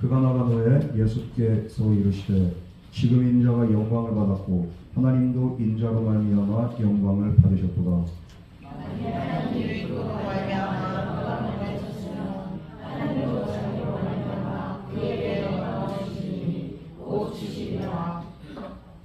그가 나간 후에 예수께서 이르시되 지금 인자가 영광을 받았고 하나님도 인자로 말미암아 영광을 받으셨도다.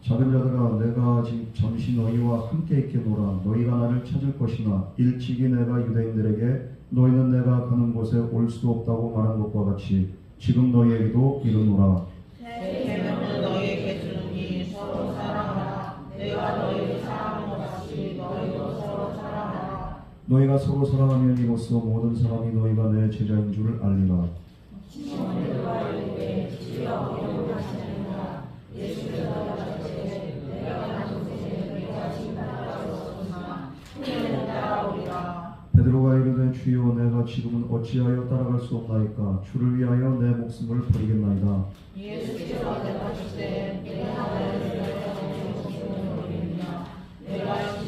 작은 자들아 내가 잠시 너희와 함께 있겠노라. 너희가 나를 찾을 것이나 일찍이 내가 유대인들에게 너희는 내가 가는 곳에 올 수 없다고 말한 것과 같이 지금 너희에게도 이르노라. 내 계명을 너희에게 주노니 서로 사랑하라. 내가 너희를 사랑한 것 같이 너희도 서로 사랑하라. 너희가 서로 사랑하면 이로써 모든 사람이 너희가 내 제자인 줄을 알리라. 베드로가 이르되 주여 내가 지금은 어찌하여 따라갈 수 없나이까. 주를 위하여 내 목숨을 버리겠나이다. 예수께서 대답하시되 내가 너희를 내가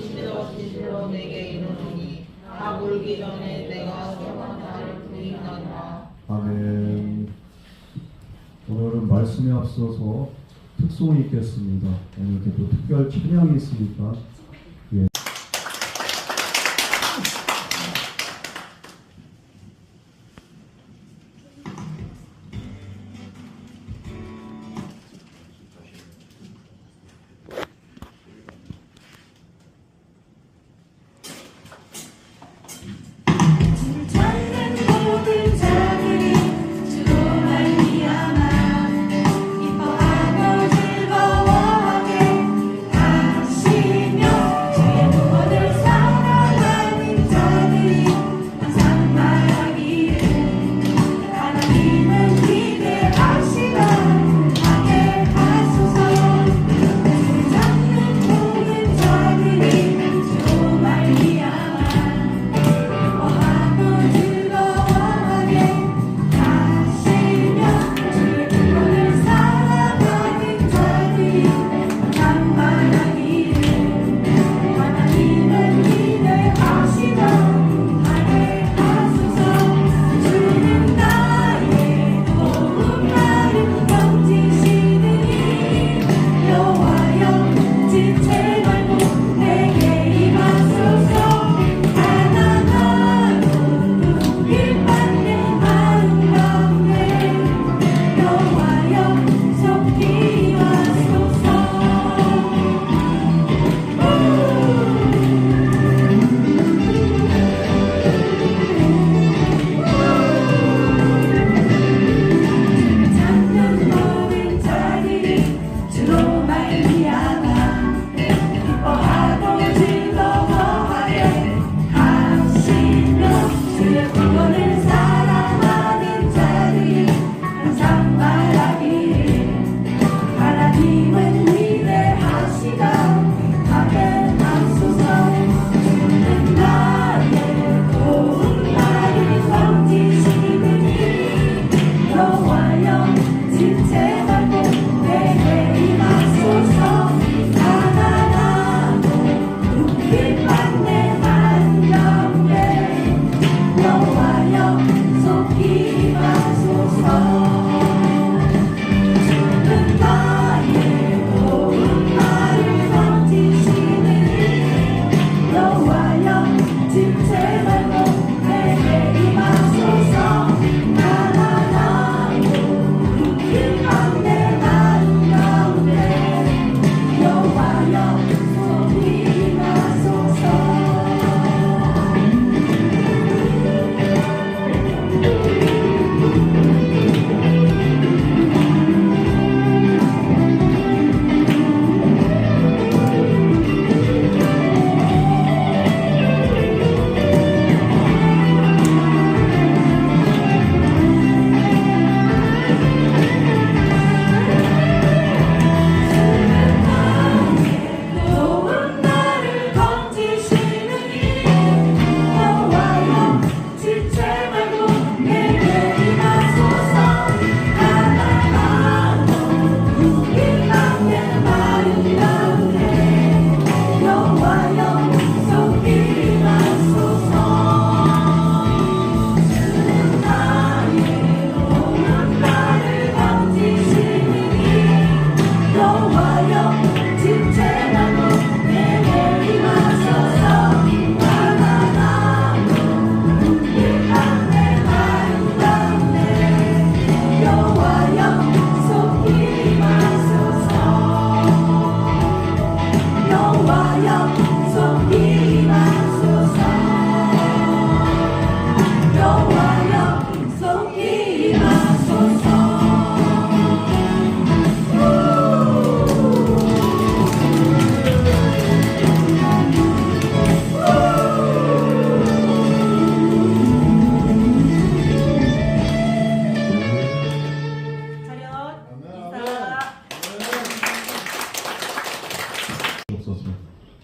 진실로 내게 이르노니 다 물기 전에 내가 세 번 나를 부인하리라. 아멘. 오늘은 말씀에 앞서서 특송이 있겠습니다. 오늘 이렇게 또 특별 찬양이 있으니까 예. 기뻐하고 즐거워하게 하시며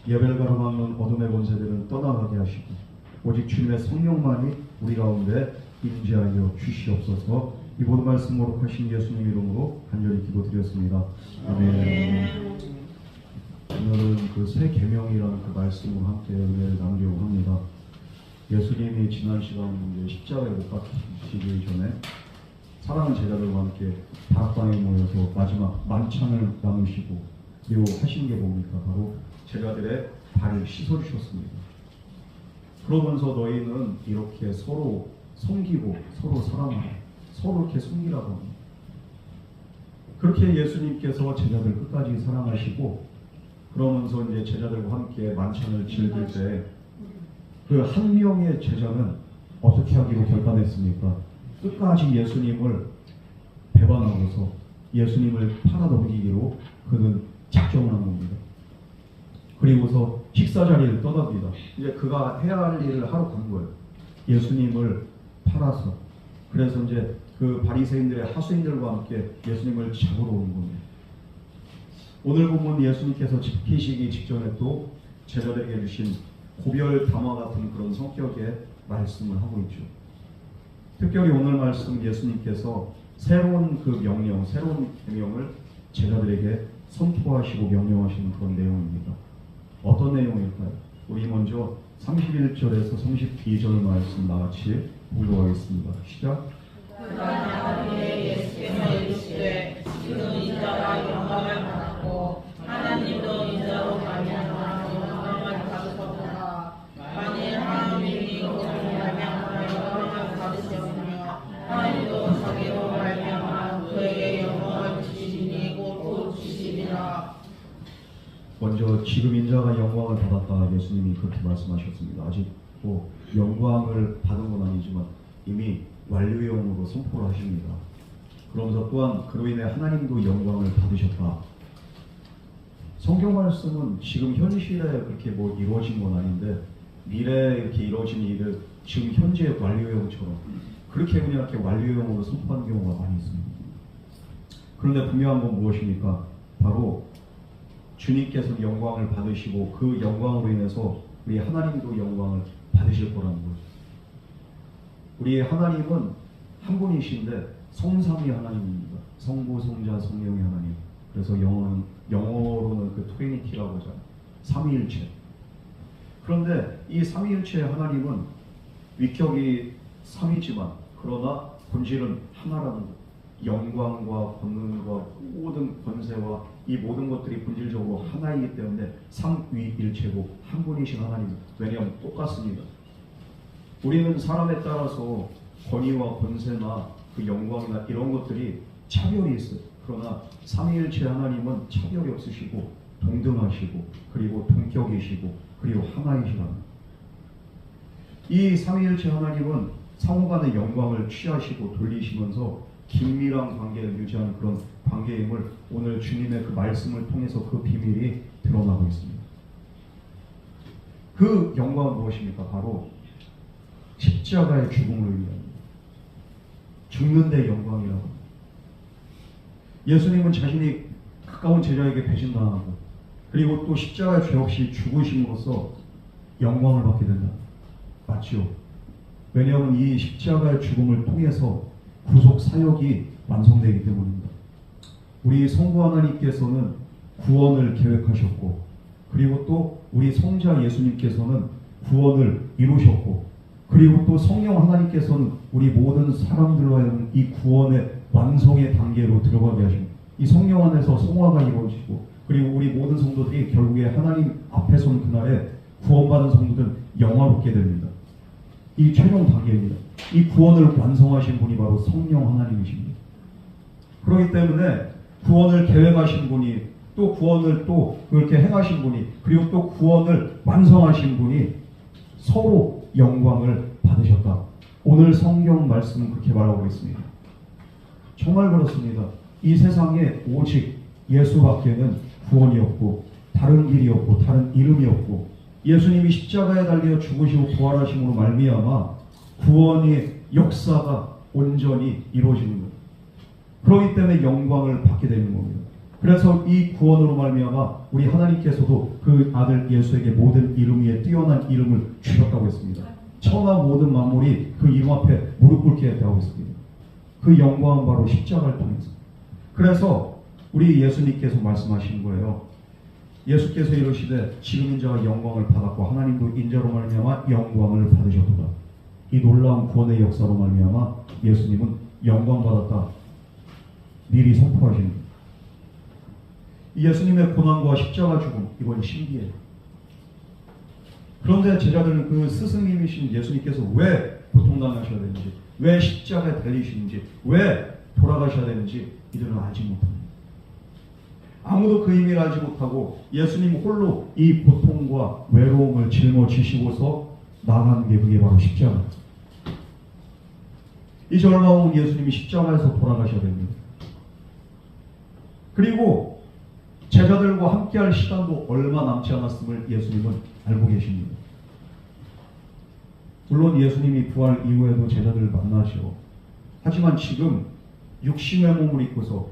예배를 가로막는 어둠의 권세들은 떠나가게 하시고 오직 주님의 성령만이 우리 가운데 임재하여 주시옵소서. 이 모든 말씀 거룩하신 예수님 이름으로 간절히 기도드렸습니다. 아멘. 오늘은 그 새 계명이라는 그 말씀으로 함께 은혜를 나누려고 합니다. 예수님이 지난 시간 십자가에 못 박히시기 전에 사랑하는 제자들과 함께 다락방에 모여서 마지막 만찬을 나누시고 그리고 하신 게 뭡니까? 바로 제자들의 발을 씻어주셨습니다. 그러면서 너희는 이렇게 서로 섬기고 서로 사랑하고 서로 이렇게 섬기라고 합니다. 그렇게 예수님께서 제자들 끝까지 사랑하시고 그러면서 이제 제자들과 함께 만찬을 즐길 때 그 한 명의 제자는 어떻게 하기로 결단했습니까? 끝까지 예수님을 배반하고서 예수님을 팔아 넘기기로 그는 작정을 한 겁니다. 그리고서 식사 자리를 떠납니다. 이제 그가 해야 할 일을 하러 간 거예요. 예수님을 팔아서. 그래서 이제 그 바리새인들의 하수인들과 함께 예수님을 잡으러 온 겁니다. 오늘 보면 예수님께서 잡히시기 직전에 또 제자들에게 주신 고별 담화 같은 그런 성격의 말씀을 하고 있죠. 특별히 오늘 말씀 예수님께서 새로운 그 명령, 새로운 계명을 제자들에게 선포하시고 명령하시는 그런 내용입니다. 어떤 내용일까요? 우리 먼저 31절에서 32절 말씀 나같이 보도록 하겠습니다. 시작. 그러나 그의 예수께서 이르시되 지금 인자가 영광을 받았고 하나님도 인자로 말미암아 영광을 받으셨도다. 만일 하나님이 자기로 말미암아 영광을 받으셨으며 하나님도 자기로 말미암아 그에게 영광을 주시니 곧 주시리라. 먼저 지금 인자가 영광을 받았다 예수님이 그렇게 말씀하셨습니다. 아직 뭐 영광을 받은 건 아니지만 이미 완료형으로 선포를 하십니다. 그러면서 또한 그로 인해 하나님도 영광을 받으셨다. 성경 말씀은 지금 현실에 그렇게 뭐 이루어진 건 아닌데 미래에 이렇게 이루어진 일을 지금 현재 완료형처럼 그렇게 그냥 이렇게 완료형으로 선포하는 경우가 많이 있습니다. 그런데 분명한 건 무엇입니까? 바로 주님께서 영광을 받으시고 그 영광으로 인해서 우리 하나님도 영광을 받으실 거라는 거죠. 우리 하나님은 한 분이신데 성삼위 하나님입니다. 성부, 성자, 성령의 하나님. 그래서 영어로는 그 트리니티라고 하잖아요. 삼위일체. 그런데 이 삼위일체의 하나님은 위격이 삼이지만 그러나 본질은 하나라는 거예요. 영광과 권능과 모든 권세와 이 모든 것들이 본질적으로 하나이기 때문에 삼위일체고 한 분이신 하나님. 왜냐하면 똑같습니다. 우리는 사람에 따라서 권위와 권세나 그 영광이나 이런 것들이 차별이 있어요. 그러나 삼위일체 하나님은 차별이 없으시고 동등하시고 그리고 동격이시고 그리고 하나이시라는 이 삼위일체 하나님은 상호간의 영광을 취하시고 돌리시면서 긴밀한 관계를 유지하는 그런 관계임을 오늘 주님의 그 말씀을 통해서 그 비밀이 드러나고 있습니다. 그 영광은 무엇입니까? 바로 십자가의 죽음을 위한 죽는 데 영광이라고 합니다. 예수님은 자신이 가까운 제자에게 배신당하고 그리고 또 십자가의 죄 없이 죽으심으로써 영광을 받게 된다. 맞죠? 왜냐하면 이 십자가의 죽음을 통해서 구속 사역이 완성되기 때문입니다. 우리 성부 하나님께서는 구원을 계획하셨고 그리고 또 우리 성자 예수님께서는 구원을 이루셨고 그리고 또 성령 하나님께서는 우리 모든 사람들로 하여금 이 구원의 완성의 단계로 들어가게 하십니다. 이 성령 안에서 성화가 이루어지고 그리고 우리 모든 성도들이 결국에 하나님 앞에 선 그날에 구원받은 성도들은 영화롭게 됩니다. 이 최종 단계입니다. 이 구원을 완성하신 분이 바로 성령 하나님이십니다. 그렇기 때문에 구원을 계획하신 분이 또 구원을 또 그렇게 행하신 분이 그리고 또 구원을 완성하신 분이 서로 영광을 받으셨다. 오늘 성경 말씀은 그렇게 말하고 있습니다. 정말 그렇습니다. 이 세상에 오직 예수밖에는 구원이 없고 다른 길이 없고 다른 이름이 없고 예수님이 십자가에 달려 죽으시고 부활하심으로 말미암아 구원의 역사가 온전히 이루어지는 겁니다. 그렇기 때문에 영광을 받게 되는 겁니다. 그래서 이 구원으로 말미암아 우리 하나님께서도 그 아들 예수에게 모든 이름 위에 뛰어난 이름을 주셨다고 했습니다. 천하 모든 만물이 그 이름 앞에 무릎 꿇게 했다고 했습니다. 그 영광은 바로 십자가를 통해서. 그래서 우리 예수님께서 말씀하신 거예요. 예수께서 이르시되 지금 인자가 영광을 받았고 하나님도 인자로 말미암아 영광을 받으셨도다. 이 놀라운 구원의 역사로 말미암아 예수님은 영광 받았다 미리 선포하시는 거예요. 예수님의 고난과 십자가 죽음, 이건 신기해요. 그런데 제자들은 그 스승님이신 예수님께서 왜 고통당하셔야 되는지, 왜 십자가에 달리시는지, 왜 돌아가셔야 되는지 이들은 알지 못합니다. 아무도 그 의미를 알지 못하고 예수님 홀로 이 고통과 외로움을 짊어지시고서 나가는 게 그게 바로 십자가. 이제 얼마 후 예수님이 십자가에서 돌아가셔야 됩니다. 그리고 제자들과 함께할 시간도 얼마 남지 않았음을 예수님은 알고 계십니다. 물론 예수님이 부활 이후에도 제자들을 만나시고, 하지만 지금 육신의 몸을 입고서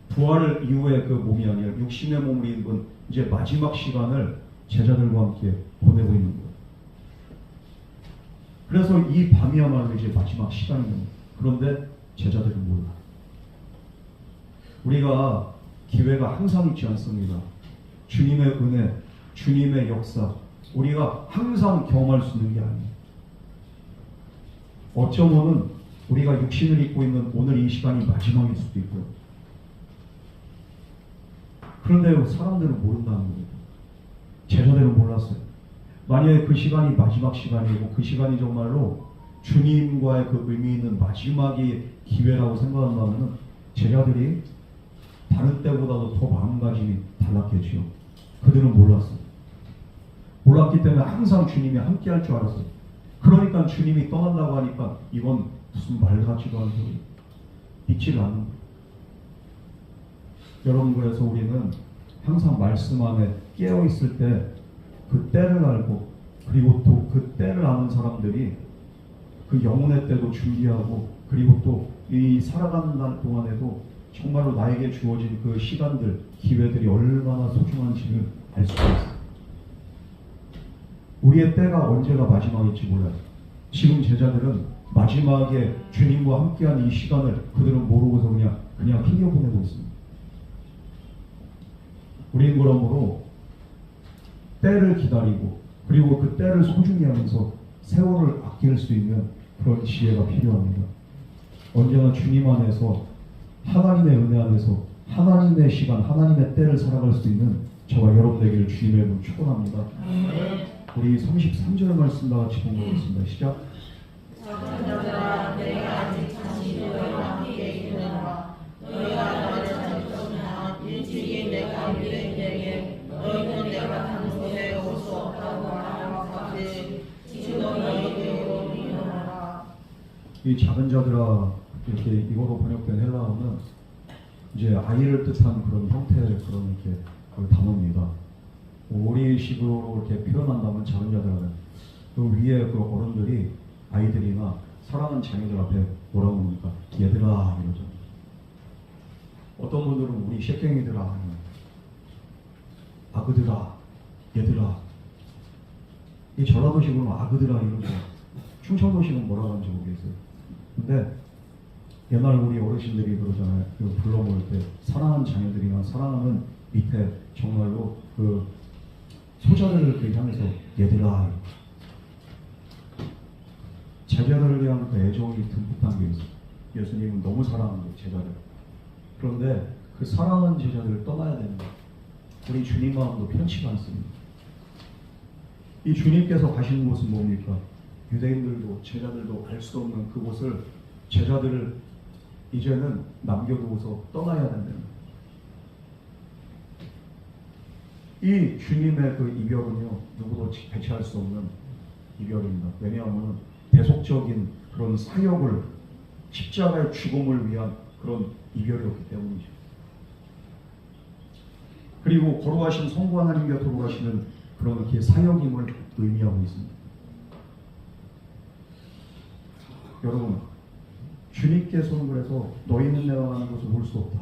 부활 이후에 그 몸이 아니라 육신의 몸을 입은 이제 마지막 시간을 제자들과 함께 보내고 있는 거예요. 그래서 이 밤이야말로 이제 마지막 시간입니다. 그런데 제자들은 몰라. 우리가 기회가 항상 있지 않습니다. 주님의 은혜, 주님의 역사, 우리가 항상 경험할 수 있는 게 아니에요. 어쩌면은 우리가 육신을 입고 있는 오늘 이 시간이 마지막일 수도 있고요. 그런데 사람들은 모른다는 거예요. 제자들은 몰랐어요. 만약에 그 시간이 마지막 시간이고 그 시간이 정말로 주님과의 그 의미 있는 마지막의 기회라고 생각한다면 제자들이 다른 때보다도 더 마음가짐이 달랐겠지요. 그들은 몰랐어요. 몰랐기 때문에 항상 주님이 함께 할 줄 알았어요. 그러니까 주님이 떠난다고 하니까 이건 무슨 말 같지도 않은 소리, 믿지를 않는 거예요. 여러분, 그래서 우리는 항상 말씀 안에 깨어있을 때 그 때를 알고, 그리고 또 그 때를 아는 사람들이 그 영혼의 때도 준비하고, 그리고 또 이 살아가는 날 동안에도 정말로 나에게 주어진 그 시간들, 기회들이 얼마나 소중한지를 알 수가 있어요. 우리의 때가 언제가 마지막일지 몰라요. 지금 제자들은 마지막에 주님과 함께한 이 시간을 그들은 모르고서 그냥 흘려보내고 있습니다. 우리는 그러므로 때를 기다리고, 그리고 그 때를 소중히 하면서 세월을 아낄 수 있는 그런 지혜가 필요합니다. 언제나 주님 안에서, 하나님의 은혜 안에서 하나님의 시간, 하나님의 때를 살아갈 수 있는 저와 여러분 되기를 주님의 이름으로 축원합니다. 우리 33절 말씀 다 같이 공부하겠습니다. 시작. 자녀들아, 내가 아직 다시 너희와 함께 있느니라. 너희가 나를 찾을 것이나 일찍이 내가 유대인에게 너희는 내가 단 곳에 올 수 없다고 말한 것 같이 지금 너희에게 오리라. 이 작은 자들아, 이렇게 이거로 번역된 헬라어는 이제 아이를 뜻한 그런 형태의 그런 이렇게 그 단어입니다. 오리식으로 이렇게 표현한다면 작은 자들은 그 위에 그 어른들이 아이들이나 사랑하는 자녀들 앞에 뭐라고 합니까? 얘들아 이러죠. 어떤 분들은 우리 쉐갱이들아, 아그들아, 얘들아. 이 전라도식으로는 아그들아 이러죠. 충청도식은 뭐라고 하는지 모르겠어요. 근데 옛날 우리 어르신들이 그러잖아요. 그 불러 모을 때 사랑하는 자녀들이나 사랑하는 밑에 정말로 그 소자들을 그 향해서 얘들아, 제자들을 위한 그 애정이 듬뿍 담겨 있어요. 예수님은 너무 사랑하는 거예요, 제자들. 그런데 그 사랑하는 제자들을 떠나야 됩니다. 우리 주님 마음도 편치가 않습니다. 이 주님께서 가시는 곳은 뭡니까? 유대인들도 제자들도 알 수 없는 그곳을 제자들을 이제는 남겨두고서 떠나야 된답니다. 이 주님의 그 이별은요, 누구도 대체할 수 없는 이별입니다. 왜냐하면 대속적인 그런 사역을, 십자가의 죽음을 위한 그런 이별이었기 때문이죠. 그리고 거룩하신 성부 하나님 곁으로 가시는 그런 이렇게 사역임을 의미하고 있습니다. 여러분, 주님께서는 그래서 너희는 내가 가는 곳을 올 수 없다.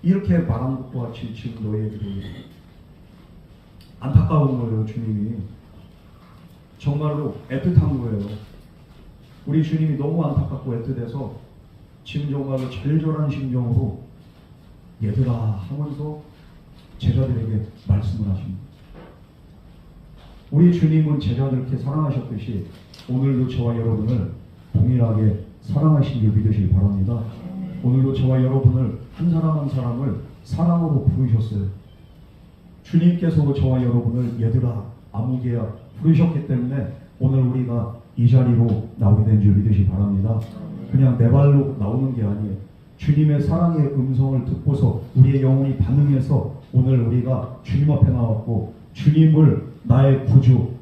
이렇게 말한 것과 같이 지금 너희에게 안타까운 거예요. 주님이 정말로 애틋한 거예요. 우리 주님이 너무 안타깝고 애틋해서 지금 정말로 절절한 심정으로 얘들아 하면서 제자들에게 말씀을 하십니다. 우리 주님은 제자들 이렇게 사랑하셨듯이 오늘도 저와 여러분을 동일하게 사랑하신 줄 믿으시기 바랍니다. 오늘도 저와 여러분을 한 사람 한 사람을 사랑으로 부르셨어요. 주님께서 저와 여러분을 얘들아 아무개야 부르셨기 때문에 오늘 우리가 이 자리로 나오게 된 줄 믿으시기 바랍니다. 그냥 내 발로 나오는 게 아니에요. 주님의 사랑의 음성을 듣고서 우리의 영혼이 반응해서 오늘 우리가 주님 앞에 나왔고 주님을 나의 구주,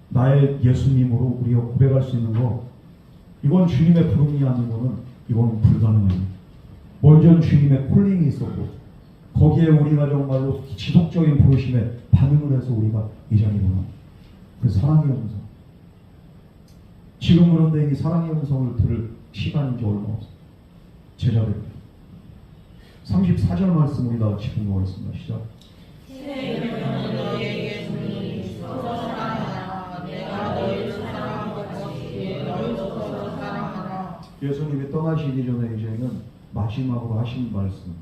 나의 예수님으로 우리가 고백할 수 있는 거, 이건 주님의 부름이 아니고는 이건 불가능해요. 먼저 주님의 콜링이 있었고 거기에 우리가 정말로 지속적인 부르심에 반응을 해서 우리가 이 자리로 나옵니다. 그 사랑의 음성. 지금 그런데 이 사랑의 음성을 들을 시간이 이제 얼마 없어요. 제자들 34절 말씀 우리 다 같이 공부하겠습니다. 시작. 새 계명은 너희에게 주노니 서로 사랑하라. 내가 너희를 사랑한 것 같이 너희도 서로 사랑하라. 예수님이 떠나시기 전에 이제는 마지막으로 하신 말씀,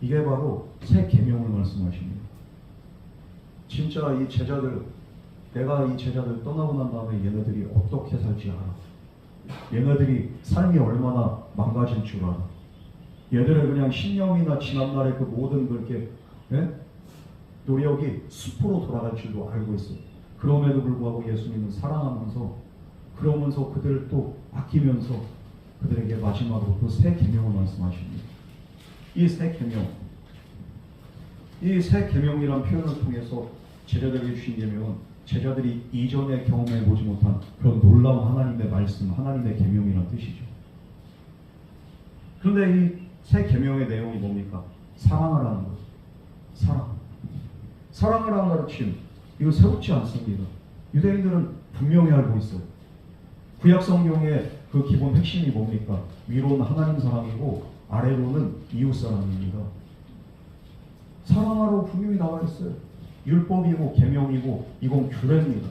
이게 바로 새 계명을 말씀하십니다. 진짜 이 제자들, 내가 이 제자들 떠나고 난 다음에 얘네들이 어떻게 살지 알아. 얘네들이 삶이 얼마나 망가질 줄 알아. 얘들의 그냥 신념이나 지난날의 그 모든 그렇게 노력이 숲으로 돌아갈 줄도 알고 있어요. 그럼에도 불구하고 예수님은 사랑하면서 그러면서 그들을 또 아끼면서 그들에게 마지막으로 그 새 계명을 말씀하십니다. 이 새 계명, 이 새 계명이란 표현을 통해서 제자들에게 주신 계명은 제자들이 이전에 경험해 보지 못한 그런 놀라운 하나님의 말씀, 하나님의 계명이란 뜻이죠. 그런데 이 새 계명의 내용이 뭡니까? 사랑하라는 거죠. 사랑. 사랑을 하는 가르침, 이거 새롭지 않습니다. 유대인들은 분명히 알고 있어요. 구약 성경의 그 기본 핵심이 뭡니까? 위로는 하나님 사랑이고 아래로는 이웃 사랑입니다. 사랑하라고 분명히 나와 있어요. 율법이고 계명이고 이건 규례입니다.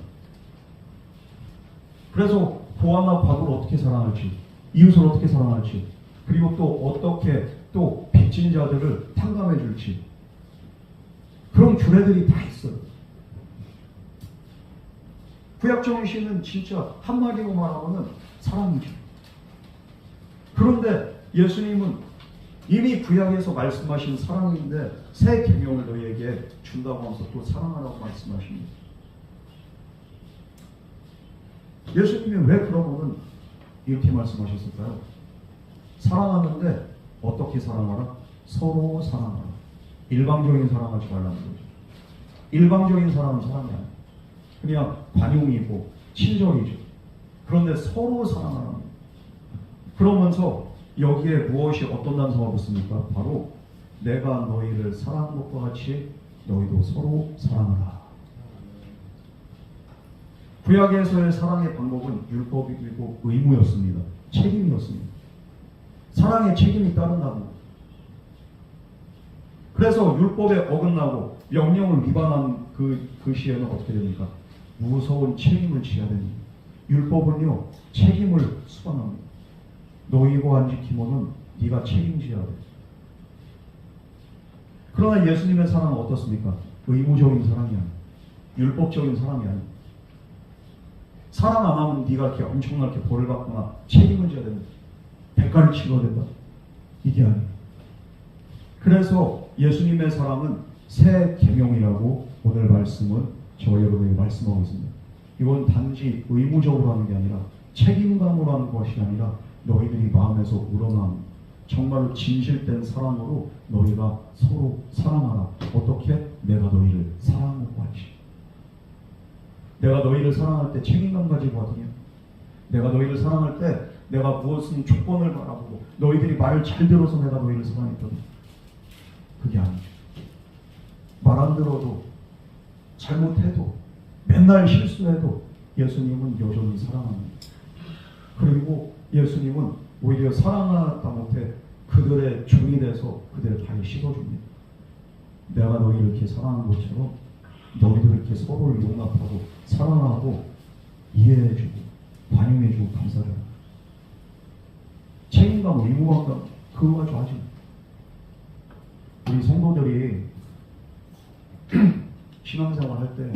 그래서 고아나 과부를 어떻게 사랑할지, 이웃을 어떻게 사랑할지, 그리고 또 어떻게 또 빚진 자들을 탕감해 줄지, 그런 규례들이 다 있어요. 구약 정신은 진짜 한마디로 말하면 사랑이죠. 그런데 예수님은 이미 구약에서 말씀하신 사랑인데 새 계명을 너희에게 준다고 하면서 또 사랑하라고 말씀하십니다. 예수님이 왜 그러면은 이렇게 말씀하셨을까요? 사랑하는데 어떻게 사랑하라? 서로 사랑하라. 일방적인 사랑하지 말라는 거죠. 일방적인 사랑은 사랑이 아니에요. 그냥 관용이고 친절이죠. 그런데 서로 사랑하라는 거예요. 그러면서 여기에 무엇이 어떤 단서가 붙습니까? 바로 내가 너희를 사랑한 것과 같이 너희도 서로 사랑하라. 구약에서의 사랑의 방법은 율법이고 의무였습니다. 책임이었습니다. 사랑의 책임이 따른다고. 그래서 율법에 어긋나고 명령을 위반한 그 시에는 어떻게 됩니까? 무서운 책임을 지어야 됩니다. 율법은요, 책임을 수반합니다. 너희고 안 지키면은 네가 책임져야 돼. 그러나 예수님의 사랑은 어떻습니까? 의무적인 사랑이 아니에요. 율법적인 사랑이 아니에요. 사랑 안 하면 네가 이렇게 엄청나게 벌을 받거나 책임을 져야 됩니다. 대가를 치러야 된다. 이게 아니에요. 그래서 예수님의 사랑은 새 계명이라고 오늘 말씀은 저와 여러분에게 말씀하고 있습니다. 이건 단지 의무적으로 하는 게 아니라 책임감으로 하는 것이 아니라 너희들이 마음에서 우러난 정말로 진실된 사랑으로 너희가 서로 사랑하라. 어떻게? 내가 너희를 사랑한 것 같이. 내가 너희를 사랑할 때 책임감 가지고 하더냐? 내가 너희를 사랑할 때 내가 무엇은 조건을 바라보고 너희들이 말을 잘 들어서 내가 너희를 사랑했거든. 그게 아니죠. 말 안 들어도 잘못해도 맨날 실수해도 예수님은 여전히 사랑합니다. 그리고 예수님은 오히려 사랑하다 못해 그들의 종이 돼서 그들의 발을 씻어줍니다. 내가 너희를 이렇게 사랑하는 것처럼 너희도 이렇게 서로를 용납하고 사랑하고 이해해주고 관용해주고 감사를 하고 책임감, 의무감 그거 가지고 하지. 우리 성도들이 신앙생활 할 때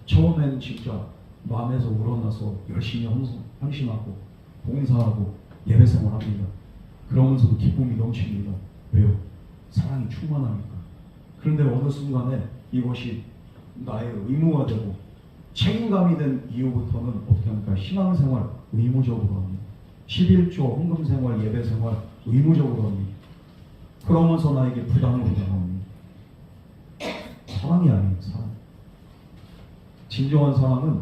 처음에는 진짜 마음에서 우러나서 열심히 헌신하고 봉사하고 예배생활 합니다. 그러면서도 기쁨이 넘칩니다. 왜요? 사랑이 충만하니까. 그런데 어느 순간에 이것이 나의 의무가 되고 책임감이 된 이후부터는 어떻게 합니까? 신앙생활 의무적으로 합니다. 11조, 헌금생활, 예배생활 의무적으로 합니다. 그러면서 나에게 부담으로 다가옵니다. 사랑이 아니에요. 사랑. 진정한 사랑은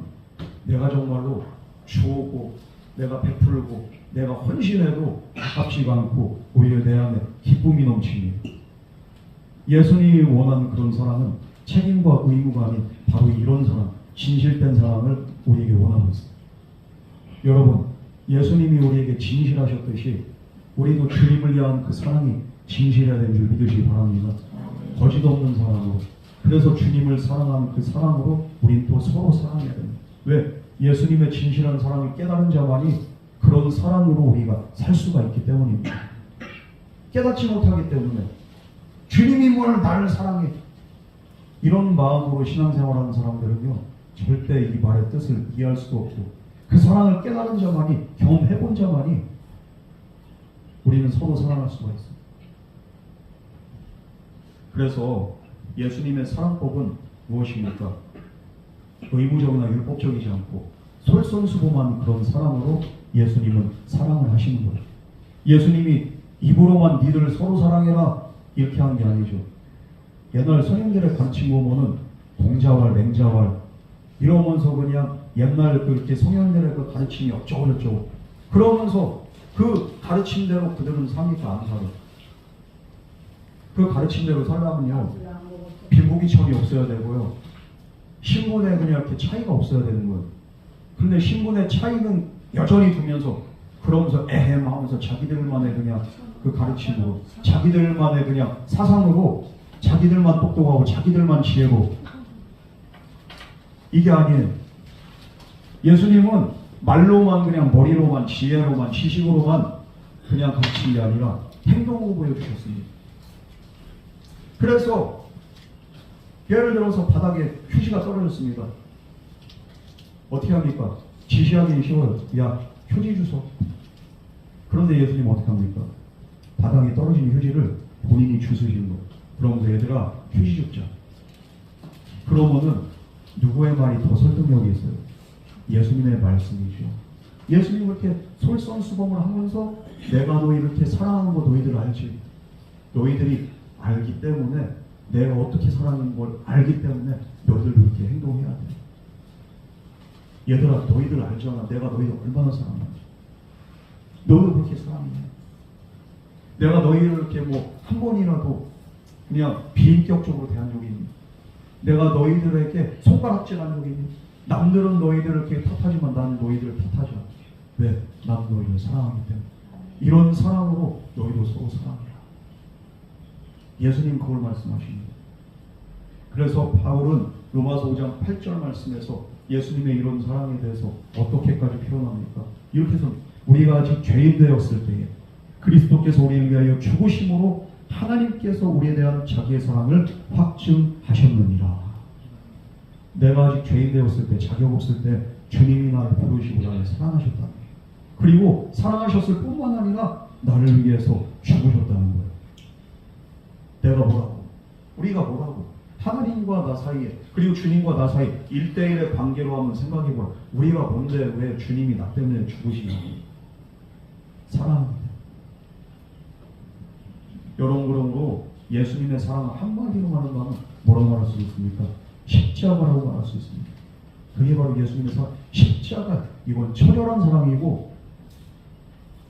내가 정말로 주고 내가 베풀고 내가 헌신해도 아깝지가 않고 오히려 내 안에 기쁨이 넘칩니다. 예수님이 원하는 그런 사랑은 책임과 의무가 아닌 바로 이런 사랑, 진실된 사랑을 우리에게 원하고 있습니다. 여러분, 예수님이 우리에게 진실하셨듯이 우리도 주님을 위한 그 사랑이 진실해야 되는 줄 믿으시기 바랍니다. 거짓 없는 사랑으로. 그래서 주님을 사랑하는 그 사랑으로 우린 또 서로 사랑해야 됩니다. 왜? 예수님의 진실한 사랑을 깨달은 자만이 그런 사랑으로 우리가 살 수가 있기 때문입니다. 깨닫지 못하기 때문에 주님이 뭘 나를 사랑해 이런 마음으로 신앙생활하는 사람들은요 절대 이 말의 뜻을 이해할 수도 없고 그 사랑을 깨달은 자만이 경험해본 자만이 우리는 서로 사랑할 수가 있습니다. 그래서 예수님의 사랑법은 무엇입니까? 의무적이나 율법적이지 않고 솔선수범한 그런 사랑으로 예수님은 사랑을 하시는 거예요. 예수님이 입으로만 니들 서로 사랑해라 이렇게 한 게 아니죠. 옛날 선생님들의 가르침 보면은 동자왈, 맹자왈 이러면서 그냥 옛날 그렇게 성현들의 그 가르침이 어쩌고저쩌고 그러면서 그 가르침대로 그들은 삽니까? 안 살아요. 그 가르침대로 살려면요 빈부귀천이 없어야 되고요 신분에 그냥 이렇게 차이가 없어야 되는 거예요. 근데 신분의 차이는 여전히 두면서 그러면서 에헴 하면서 자기들만의 그냥 그 가르침으로 자기들만의 그냥 사상으로 자기들만 똑똑하고 자기들만 지혜고 이게 아니에요. 예수님은 말로만 그냥 머리로만 지혜로만 지식으로만 그냥 가르친 게 아니라 행동으로 보여주셨습니다. 그래서 예를 들어서 바닥에 휴지가 떨어졌습니다. 어떻게 합니까? 지시하기 쉬워요. 야, 휴지 주소. 그런데 예수님 어떻게 합니까? 바닥에 떨어진 휴지를 본인이 주스시는 거예요. 그러면서 얘들아 휴지 줍자. 그러면은 누구의 말이 더 설득력이 있어요? 예수님의 말씀이죠. 예수님 그렇게 솔선수범을 하면서 내가 너희 이렇게 사랑하는 거 너희들 알지? 너희들이 알기 때문에 내가 어떻게 사랑하는 걸 알기 때문에 너희들도 이렇게 행동해야 돼. 얘들아 너희들 알잖아. 내가 너희들 얼마나 사랑하는지. 너도 그렇게 사랑해. 내가 너희를 이렇게 뭐 한 번이라도 그냥 비인격적으로 대한 적이 있니? 내가 너희들에게 손가락질한 적이 있니? 남들은 너희들을 이렇게 탓하지만 나는 너희들을 탓하지 않아. 왜? 난 너희를 사랑하기 때문에. 이런 사랑으로 너희도 서로 사랑해라. 예수님 그걸 말씀하십니다. 그래서 바울은 로마서 5장 8절 말씀에서 예수님의 이런 사랑에 대해서 어떻게까지 표현합니까? 이렇게 해서 우리가 아직 죄인 되었을 때에 그리스도께서 우리를 위하여 죽으심으로 하나님께서 우리에 대한 자기의 사랑을 확증하셨느니라. 내가 아직 죄인 되었을 때, 자격 없을 때 주님이 나를 부르시고 나를 사랑하셨다는 거예요. 그리고 사랑하셨을 뿐만 아니라 나를 위해서 죽으셨다는 거예요. 내가 뭐라고? 우리가 뭐라고? 하나님과 나 사이에 그리고 주님과 나 사이 1대1의 관계로 한번 생각해보라. 우리가 뭔데 왜 주님이 나 때문에 죽으시냐고. 사랑합니다. 여러분 그러므로 예수님의 사랑을 한마디로 말한다면 뭐라고 말할 수 있습니까? 십자가라고 말할 수 있습니다. 그게 바로 예수님의 사랑. 십자가 이건 철혈한 사랑이고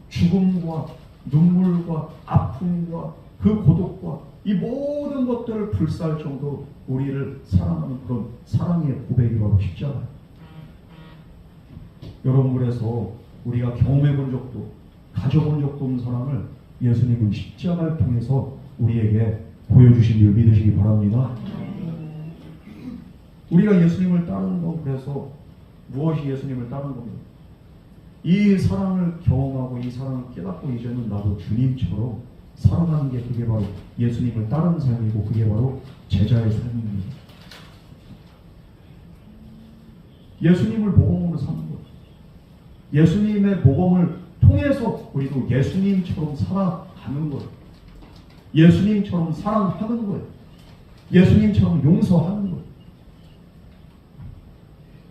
죽음과 눈물과 아픔과 그 고독과 이 모든 것들을 불사할 정도로 우리를 사랑하는 그런 사랑의 고백이 바로 십자가예요. 여러분 그래서 우리가 경험해 본 적도 가져본 적도 없는 사랑을 예수님은 십자가를 통해서 우리에게 보여주신 줄 믿으시기 바랍니다. 우리가 예수님을 따르는 건 그래서 무엇이 예수님을 따르는 겁니다. 이 사랑을 경험하고 이 사랑을 깨닫고 이제는 나도 주님처럼 살아가는 게 그게 바로 예수님을 따르는 삶이고 그게 바로 제자의 삶입니다. 예수님을 모범으로 사는 것. 예수님의 모범을 통해서 우리도 예수님처럼 살아가는 것. 예수님처럼 사랑하는 것. 예수님처럼 용서하는 것.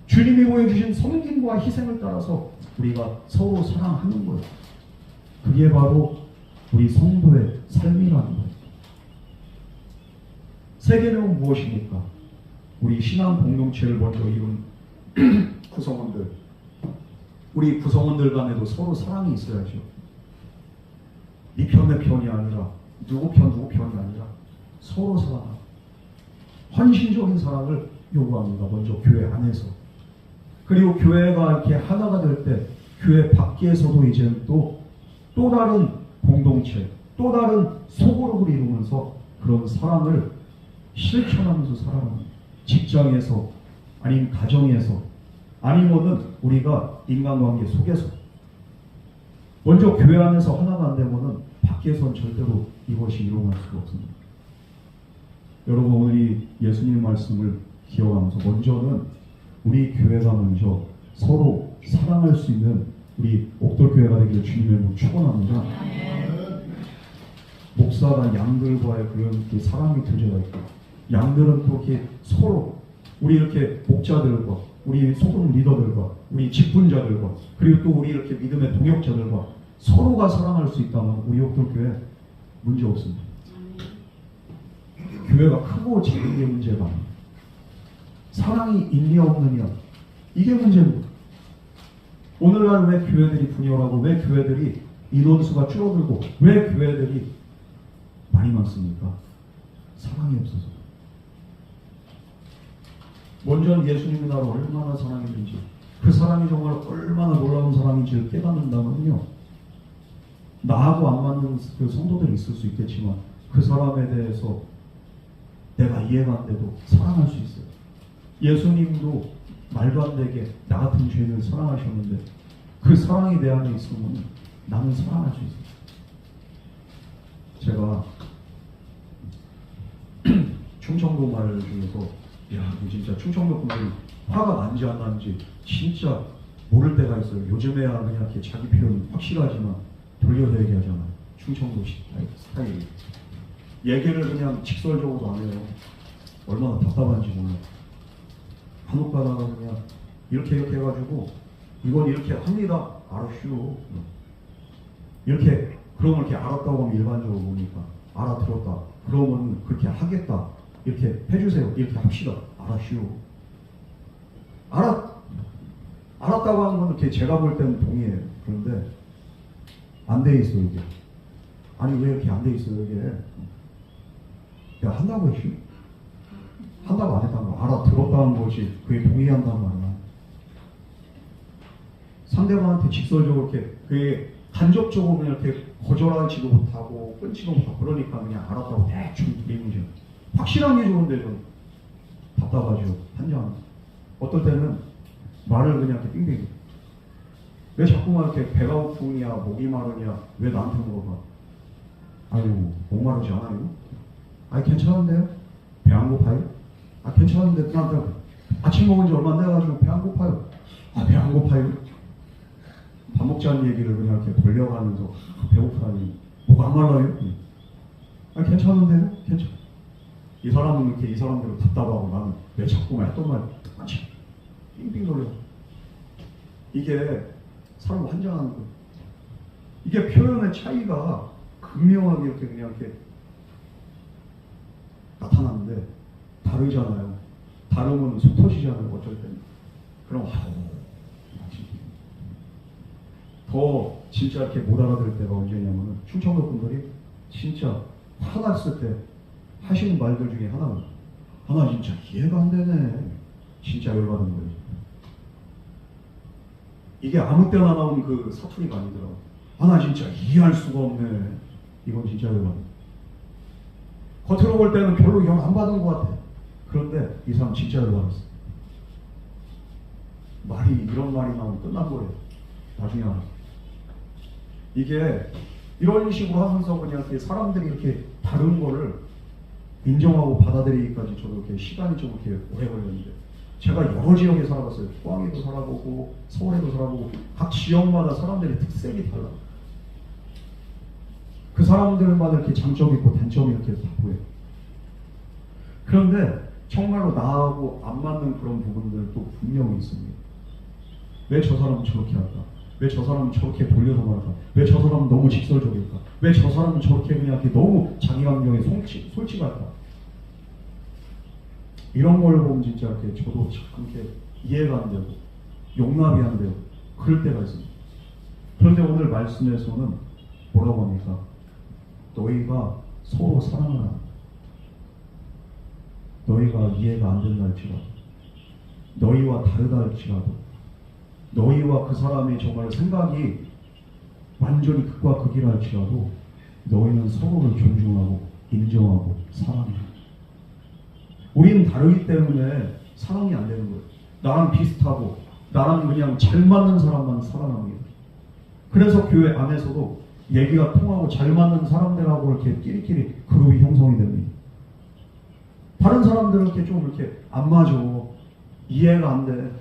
주님이 보여주신 섬김과 희생을 따라서 우리가 서로 사랑하는 거예요. 그게 바로 우리 성도의 삶이라는 거예요. 세 계명은 무엇입니까? 우리 신앙 공동체를 먼저 이룬 구성원들, 우리 구성원들 간에도 서로 사랑이 있어야죠. 네 편 내 편이 아니라 누구 편이 아니라 서로 사랑하고 헌신적인 사랑을 요구합니다. 먼저 교회 안에서. 그리고 교회가 이렇게 하나가 될 때 교회 밖에서도 이제는 또 다른 공동체, 또 다른 소그룹을 이루면서 그런 사랑을 실천하면서 살아가는 직장에서 아니면 가정에서 아니면은 우리가 인간관계 속에서 먼저 교회 안에서 하나가 안 되면은 밖에서는 절대로 이것이 일어날 수가 없습니다. 여러분 오늘 이 예수님 말씀을 기억하면서 먼저는 우리 교회가 먼저 서로 사랑할 수 있는 우리 옥돌교회가 되기를 주님의 이름으로 축원합니다. 목사가 양들과의 그런 그 사랑의 교제가 있고 양들은 또 이렇게 서로 우리 이렇게 목자들과 우리 소그룹 리더들과 우리 직분자들과 그리고 또 우리 이렇게 믿음의 동역자들과 서로가 사랑할 수 있다면 우리 옥돌교회 문제 없습니다. 교회가 크고 작은 게 문제가 아닙니다. 사랑이 있냐 없느냐 이게 문제입니다. 오늘날 왜 교회들이 분열하고 왜 교회들이 인원수가 줄어들고 왜 교회들이 많이 많습니까? 사랑이 없어서. 먼저는 예수님이 나를 얼마나 사랑했는지 그 사랑이 정말 얼마나 놀라운 사랑인지를 깨닫는다면요 나하고 안 맞는 그 성도들이 있을 수 있겠지만 그 사람에 대해서 내가 이해가 안 돼도 사랑할 수 있어요. 예수님도 말도 안 되게 나 같은 죄인을 사랑하셨는데 그 사랑이 내 안에 있으면 나는 사랑할 수 있어요. 제가 충청도 말 중에서 야, 진짜 충청도 분들이 화가 난지 안 난지 진짜 모를 때가 있어요. 요즘에야 그냥 이렇게 자기 표현 확실하지만 돌려서 얘기하잖아요. 충청도 스타일. 얘기를 그냥 직설적으로 안 해요. 얼마나 답답한지 몰라요. 한옥 가다가 그냥 이렇게 해가지고 이건 이렇게 합니다. 알았슈. 이렇게 그러면 이렇게 알았다고 하면 일반적으로 보니까 알아들었다. 그러면 그렇게 하겠다. 이렇게 해주세요. 이렇게 합시다. 알았슈. 알았다고 하는 건 이렇게 제가 볼 때는 동의해요. 그런데 안 돼 있어 이게. 아니 왜 이렇게 안 돼 있어 이게. 야 한다고 했슈. 한다고 안 했다는 거 알아들었다는 것이 그게 동의한단 말이야. 상대방한테 직설적으로 이렇게 그게 간접적으로 그냥 이렇게 거절하지도 못하고 끊지도 못하고 그러니까 그냥 알았다고 대충 드리는 거죠. 확실한 게 좋은데 좀 답답하죠. 한장 어떨 때는 말을 그냥 이렇게 빙빙 왜 자꾸만 이렇게 배가 고프냐 목이 마르냐 왜 나한테 물어봐. 아유 목마르지 않아요? 아니 괜찮은데요? 배 안 고파요? 아 괜찮은데 나한테 아침 먹은 지 얼마 안 돼가지고 배 안 고파요. 아 배 안 고파요? 밥 먹자는 얘기를 그냥 이렇게 돌려가면서 배고프다니 목 안 말라요? 아 괜찮은데요? 괜찮아. 이 사람은 이렇게 이 사람대로 답답하고 나는 왜 자꾸만 했던 말 똑같이 빙빙 돌려. 이게 사람 환장하는 거. 이게 표현의 차이가 극명하게 이렇게 그냥 이렇게 나타나는데 다르잖아요. 다르면 속 터지잖아요. 어쩔 때는. 그럼 더 진짜 이렇게 못 알아들을 때가 언제냐면은 충청도 분들이 진짜 화났을 때 하시는 말들 중에 하나 진짜 이해가 안 되네. 진짜 열받은 거예요. 이게 아무 때나 나온 그 사투리가 아니더라고. 나 진짜 이해할 수가 없네. 이건 진짜 열받아. 겉으로 볼 때는 별로 영 안 받은 것 같아. 그런데 이 사람 진짜 열받았어. 이런 말이 나오면 끝난 거래요. 나중에 알았어. 이게 이런 식으로 하면서 그냥 이렇게 사람들이 이렇게 다른 거를 인정하고 받아들이기까지 저도 이렇게 시간이 좀 이렇게 오래 걸렸는데, 제가 여러 지역에 살아봤어요. 포항에도 살아보고 서울에도 살아보고 각 지역마다 사람들의 특색이 달라. 그 사람들마다 이렇게 장점이 있고 단점이 이렇게 다 보여요. 그런데 정말로 나하고 안 맞는 그런 부분들도 분명히 있습니다. 왜 저 사람은 저렇게 할까? 왜 저 사람은 저렇게 돌려서 말할까? 왜 저 사람은 너무 직설적일까? 왜 저 사람은 저렇게 그냥 이렇게 너무 자기 감정에 솔직할까? 이런 걸 보면 진짜 이렇게 저도 참 이렇게 이해가 안 되고 용납이 안 되고 그럴 때가 있습니다. 그런데 오늘 말씀에서는 뭐라고 합니까? 너희가 서로 사랑하라. 너희가 이해가 안 된다 할지라도, 너희와 다르다 할지라도, 너희와 그 사람이 정말 생각이 완전히 극과 극이라 할지라도 너희는 서로를 존중하고 인정하고 사랑해. 우리는 다르기 때문에 사랑이 안 되는 거예요. 나랑 비슷하고 나랑 그냥 잘 맞는 사람만 사랑합니다. 그래서 교회 안에서도 얘기가 통하고 잘 맞는 사람들하고 이렇게 끼리끼리 그룹이 형성이 됩니다. 다른 사람들은 이렇게 좀 이렇게 안 맞아. 이해가 안 돼.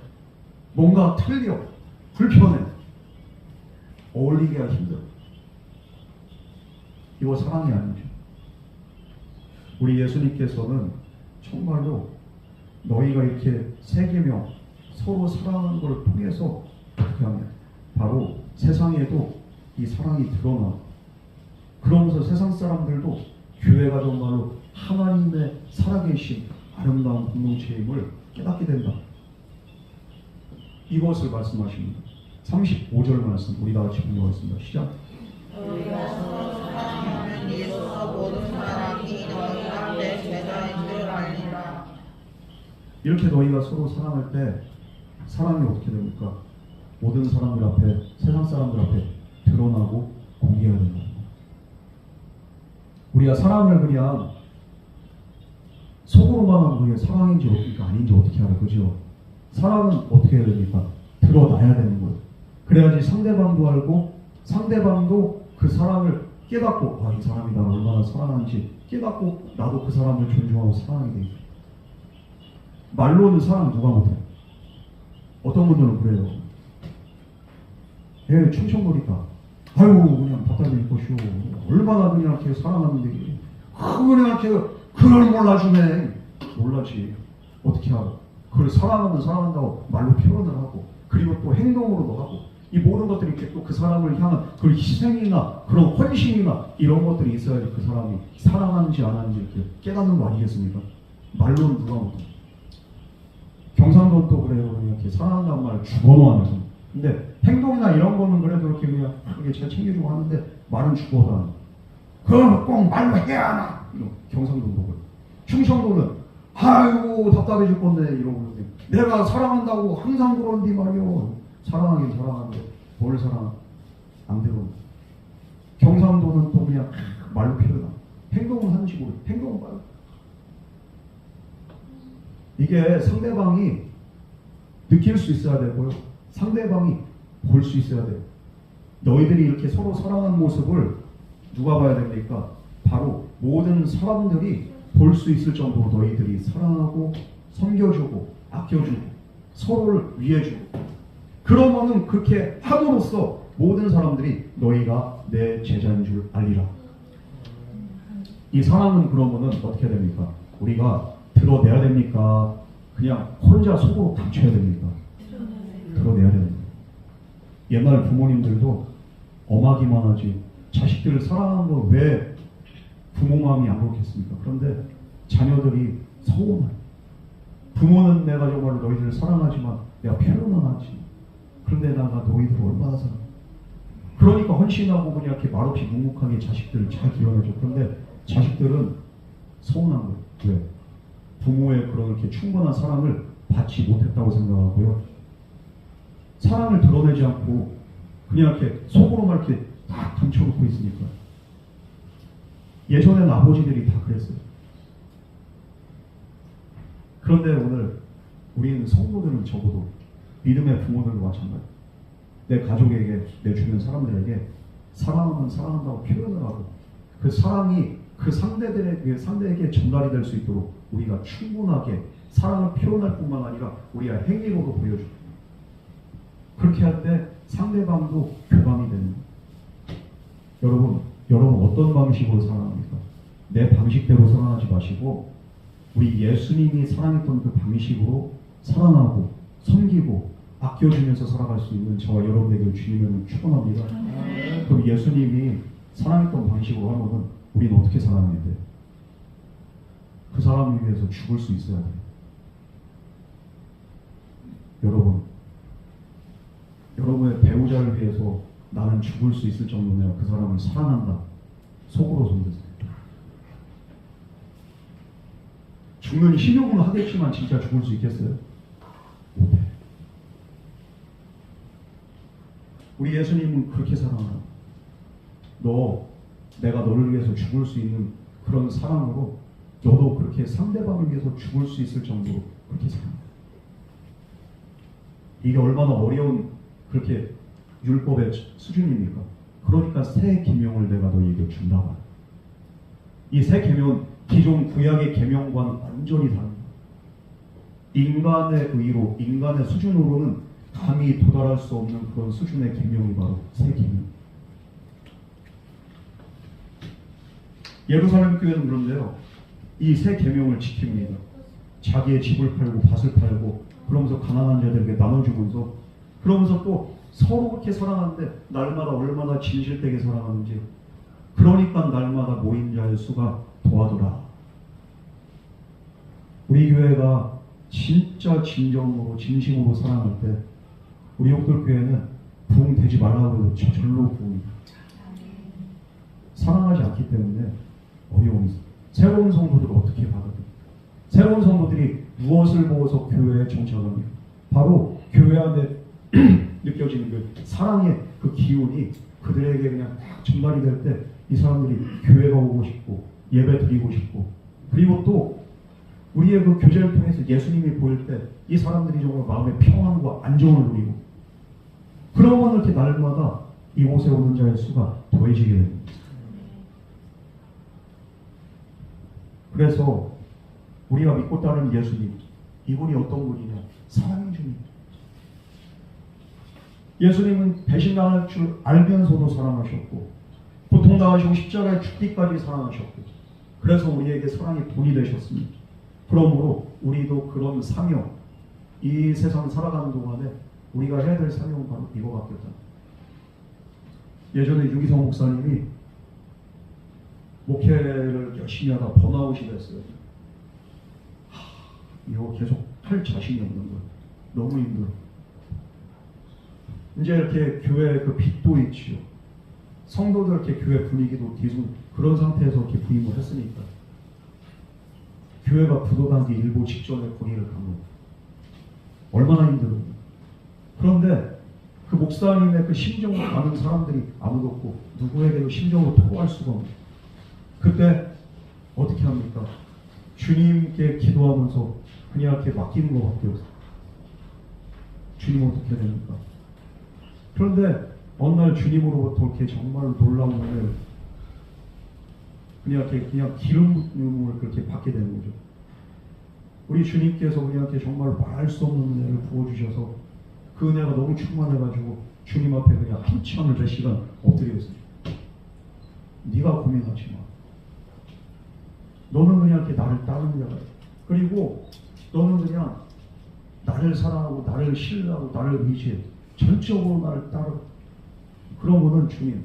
뭔가 틀려. 불편해. 어울리기가 힘들어. 이거 사랑이 아니죠. 우리 예수님께서는 정말로 너희가 이렇게 세계명 서로 사랑하는 것을 통해서 어떻게 하냐, 바로 세상에도 이 사랑이 드러나. 그러면서 세상 사람들도 교회가 정말로 하나님의 살아계신 아름다운 공동체임을 깨닫게 된다. 이것을 말씀하십니다. 35절 말씀 우리 다 같이 공부하겠습니다. 시작. 너희가 서로 사랑하면 이로써 모든 사람이 너희가 내 제자인 줄 알리라. 이렇게 너희가 서로 사랑할 때 사랑이 어떻게 됩니까? 모든 사람들 앞에, 세상 사람들 앞에 드러나고 공개해야 된다. 우리가 사랑을 그냥 속으로만 하면 그게 사랑인지 어떻게 아닌지 어떻게 알아, 그죠? 사랑은 어떻게 해야 됩니까? 드러나야 되는 거예요. 그래야지 상대방도 알고 상대방도 그 사랑을 깨닫고, 이 사람이 나를 얼마나 사랑하는지 깨닫고 나도 그 사람을 존중하고 사랑하게 되죠. 말로는 사랑 누가 못해요? 어떤 분들은 그래요. 충청도니까 아유 그냥 답답해 보시오. 얼마나 그냥 이렇게 사랑하는데 그냥 이렇게 그걸 몰라주네. 몰라지. 어떻게 알아? 그걸 사랑하면 사랑한다고 말로 표현을 하고, 그리고 또 행동으로도 하고, 이 모든 것들이 이렇게 또 그 사람을 향한 그 희생이나 그런 헌신이나 이런 것들이 있어야지 그 사람이 사랑하는지 안 하는지 이렇게 깨닫는 거 아니겠습니까? 말로는 누가 못해. 경상도는 또 그래요. 이렇게 사랑한다는 말을 죽어놓으면서. 근데 행동이나 이런 거는 그래도 이렇게 그냥 크게 잘 챙겨주고 하는데 말은 죽어도 그걸 꼭 말로 해야 하나? 경상도는 그래요. 충청도는 아이고 답답해 죽 건데 이러고 내가 사랑한다고 항상 그런디 말이요. 사랑하긴 사랑하는데 뭘 사랑 안 되고. 경상도는 또 그냥 말로 표현하. 행동은 하는지 모르. 행동은 말로. 이게 상대방이 느낄 수 있어야 되고요. 상대방이 볼 수 있어야 돼요. 너희들이 이렇게 서로 사랑하는 모습을 누가 봐야 됩니까? 바로 모든 사람들이 볼 수 있을 정도로 너희들이 사랑하고 섬겨주고 아껴주고 서로를 위해주고, 그러면은 그렇게 함으로써 모든 사람들이 너희가 내 제자인 줄 알리라. 이 사랑은 그러면은 어떻게 됩니까? 우리가 드러내야 됩니까? 그냥 혼자 속으로 감춰야 됩니까? 드러내야 됩니다. 옛날 부모님들도 엄하기만 하지 자식들을 사랑하는 거 왜 부모 마음이 안 그렇겠습니까? 그런데 자녀들이 서운해. 부모는 내가 정말 너희들을 사랑하지만 내가 표현은 하지. 그런데 내가 너희들을 얼마나 사랑해. 그러니까 헌신하고 그냥 이렇게 말없이 묵묵하게 자식들을 잘 길러내죠. 그런데 자식들은 서운한 거예요. 왜? 부모의 그런 이렇게 충분한 사랑을 받지 못했다고 생각하고요. 사랑을 드러내지 않고 그냥 이렇게 속으로만 이렇게 딱 감춰놓고 있으니까 예전엔 아버지들이 다 그랬어요. 그런데 오늘 우리는 성도들은 적어도 믿음의 부모들과 마찬가지. 내 가족에게, 내 주변 사람들에게 사랑하면 사랑한다고 표현을 하고 그 사랑이 그 상대에게 전달이 될 수 있도록 우리가 충분하게 사랑을 표현할 뿐만 아니라 우리가 행위로도 보여주고 그렇게 할 때 상대방도 교감이 되는 거예요. 여러분 어떤 방식으로 사랑합니까? 내 방식대로 사랑하지 마시고 우리 예수님이 사랑했던 그 방식으로 사랑하고 섬기고 아껴주면서 살아갈 수 있는 저와 여러분에게 주님을 축원합니다. 그럼 예수님이 사랑했던 방식으로 하면은 우리는 어떻게 살아가야 돼요? 그 사람을 위해서 죽을 수 있어야 돼요. 여러분의 배우자를 위해서 나는 죽을 수 있을 정도면 그 사람을 사랑한다. 속으로 손대세요. 죽는 신용은 하겠지만 진짜 죽을 수 있겠어요? 못해. 우리 예수님은 그렇게 사랑하라. 내가 너를 위해서 죽을 수 있는 그런 사랑으로 너도 그렇게 상대방을 위해서 죽을 수 있을 정도로 그렇게 사랑해. 이게 얼마나 어려운 그렇게 율법의 수준입니까? 그러니까 새 계명을 내가 너희에게 준다. 이 새 계명은 기존 구약의 계명과는 완전히 다릅니다. 인간의 의로, 인간의 수준으로는 감히 도달할 수 없는 그런 수준의 계명이 바로 새 계명. 예루살렘 교회는 그런데요, 이 새 계명을 지킵니다. 자기의 집을 팔고 밭을 팔고 그러면서 가난한 자들에게 나눠주면서 그러면서 또 서로 그렇게 사랑하는데 날마다 얼마나 진실되게 사랑하는지 그러니까 날마다 모인 자의 수가 더하더라. 우리 교회가 진짜 진정으로 진심으로 사랑할 때 우리 욕돌교회는 부흥 되지 말라고 해도 저절로 부흥입니다. 사랑하지 않기 때문에 어려움이 있어요. 새로운 성도들을 어떻게 받아들여요? 새로운 성도들이 무엇을 보고서 교회에 정착합니까? 바로 교회 안에 느껴지는 그 사랑의 그 기운이 그들에게 그냥 딱 전달이 될 때 이 사람들이 교회가 오고 싶고 예배 드리고 싶고 그리고 또 우리의 그 교제를 통해서 예수님이 보일 때 이 사람들이 정말 마음의 평안과 안정을 누리고 그러면 이렇게 날마다 이곳에 오는 자의 수가 더해지게 됩니다. 그래서 우리가 믿고 따르는 예수님, 이분이 어떤 분이냐? 사랑의 주님. 예수님은 배신당할 줄 알면서도 사랑하셨고 고통당하시고 십자가에 죽기까지 사랑하셨고 그래서 우리에게 사랑이 본이 되셨습니다. 그러므로 우리도 그런 사명, 이 세상 살아가는 동안에 우리가 해야 될 사명은 바로 이거밖에 없다. 예전에 유기성 목사님이 목회를 열심히 하다 번아웃이 됐어요. 이거 계속 할 자신이 없는 거예요. 너무 힘들어. 이제 이렇게 교회 그 빛도 있지요. 성도들 이렇게 교회 분위기도 뒤숭 그런 상태에서 이렇게 부임을 했으니까 교회가 부도단기 일보 직전에 거리를 간 거예요. 얼마나 힘들어요. 그런데 그 목사님의 그 심정을 아는 사람들이 아무도 없고 누구에게도 심정으로 토할 수가 없는. 그때 어떻게 합니까? 주님께 기도하면서 그냥 이렇게 맡기는 것밖에 없어요. 주님 어떻게 됩니까? 그런데 어느 날 주님으로부터 이렇게 정말 놀라운 은혜를 그냥 기름 부음을 그렇게 받게 되는 거죠. 우리 주님께서 그냥 이렇게 정말 말할 수 없는 은혜를 부어주셔서 그 은혜가 너무 충만해가지고 주님 앞에 그냥 한참을 몇 시간 엎드렸어요. 네가 고민하지 마. 너는 그냥 이렇게 나를 따르는 자가 그리고 너는 그냥 나를 사랑하고 나를 신뢰하고 나를 의지해. 전적으로 나를 따르. 그러면은 주님,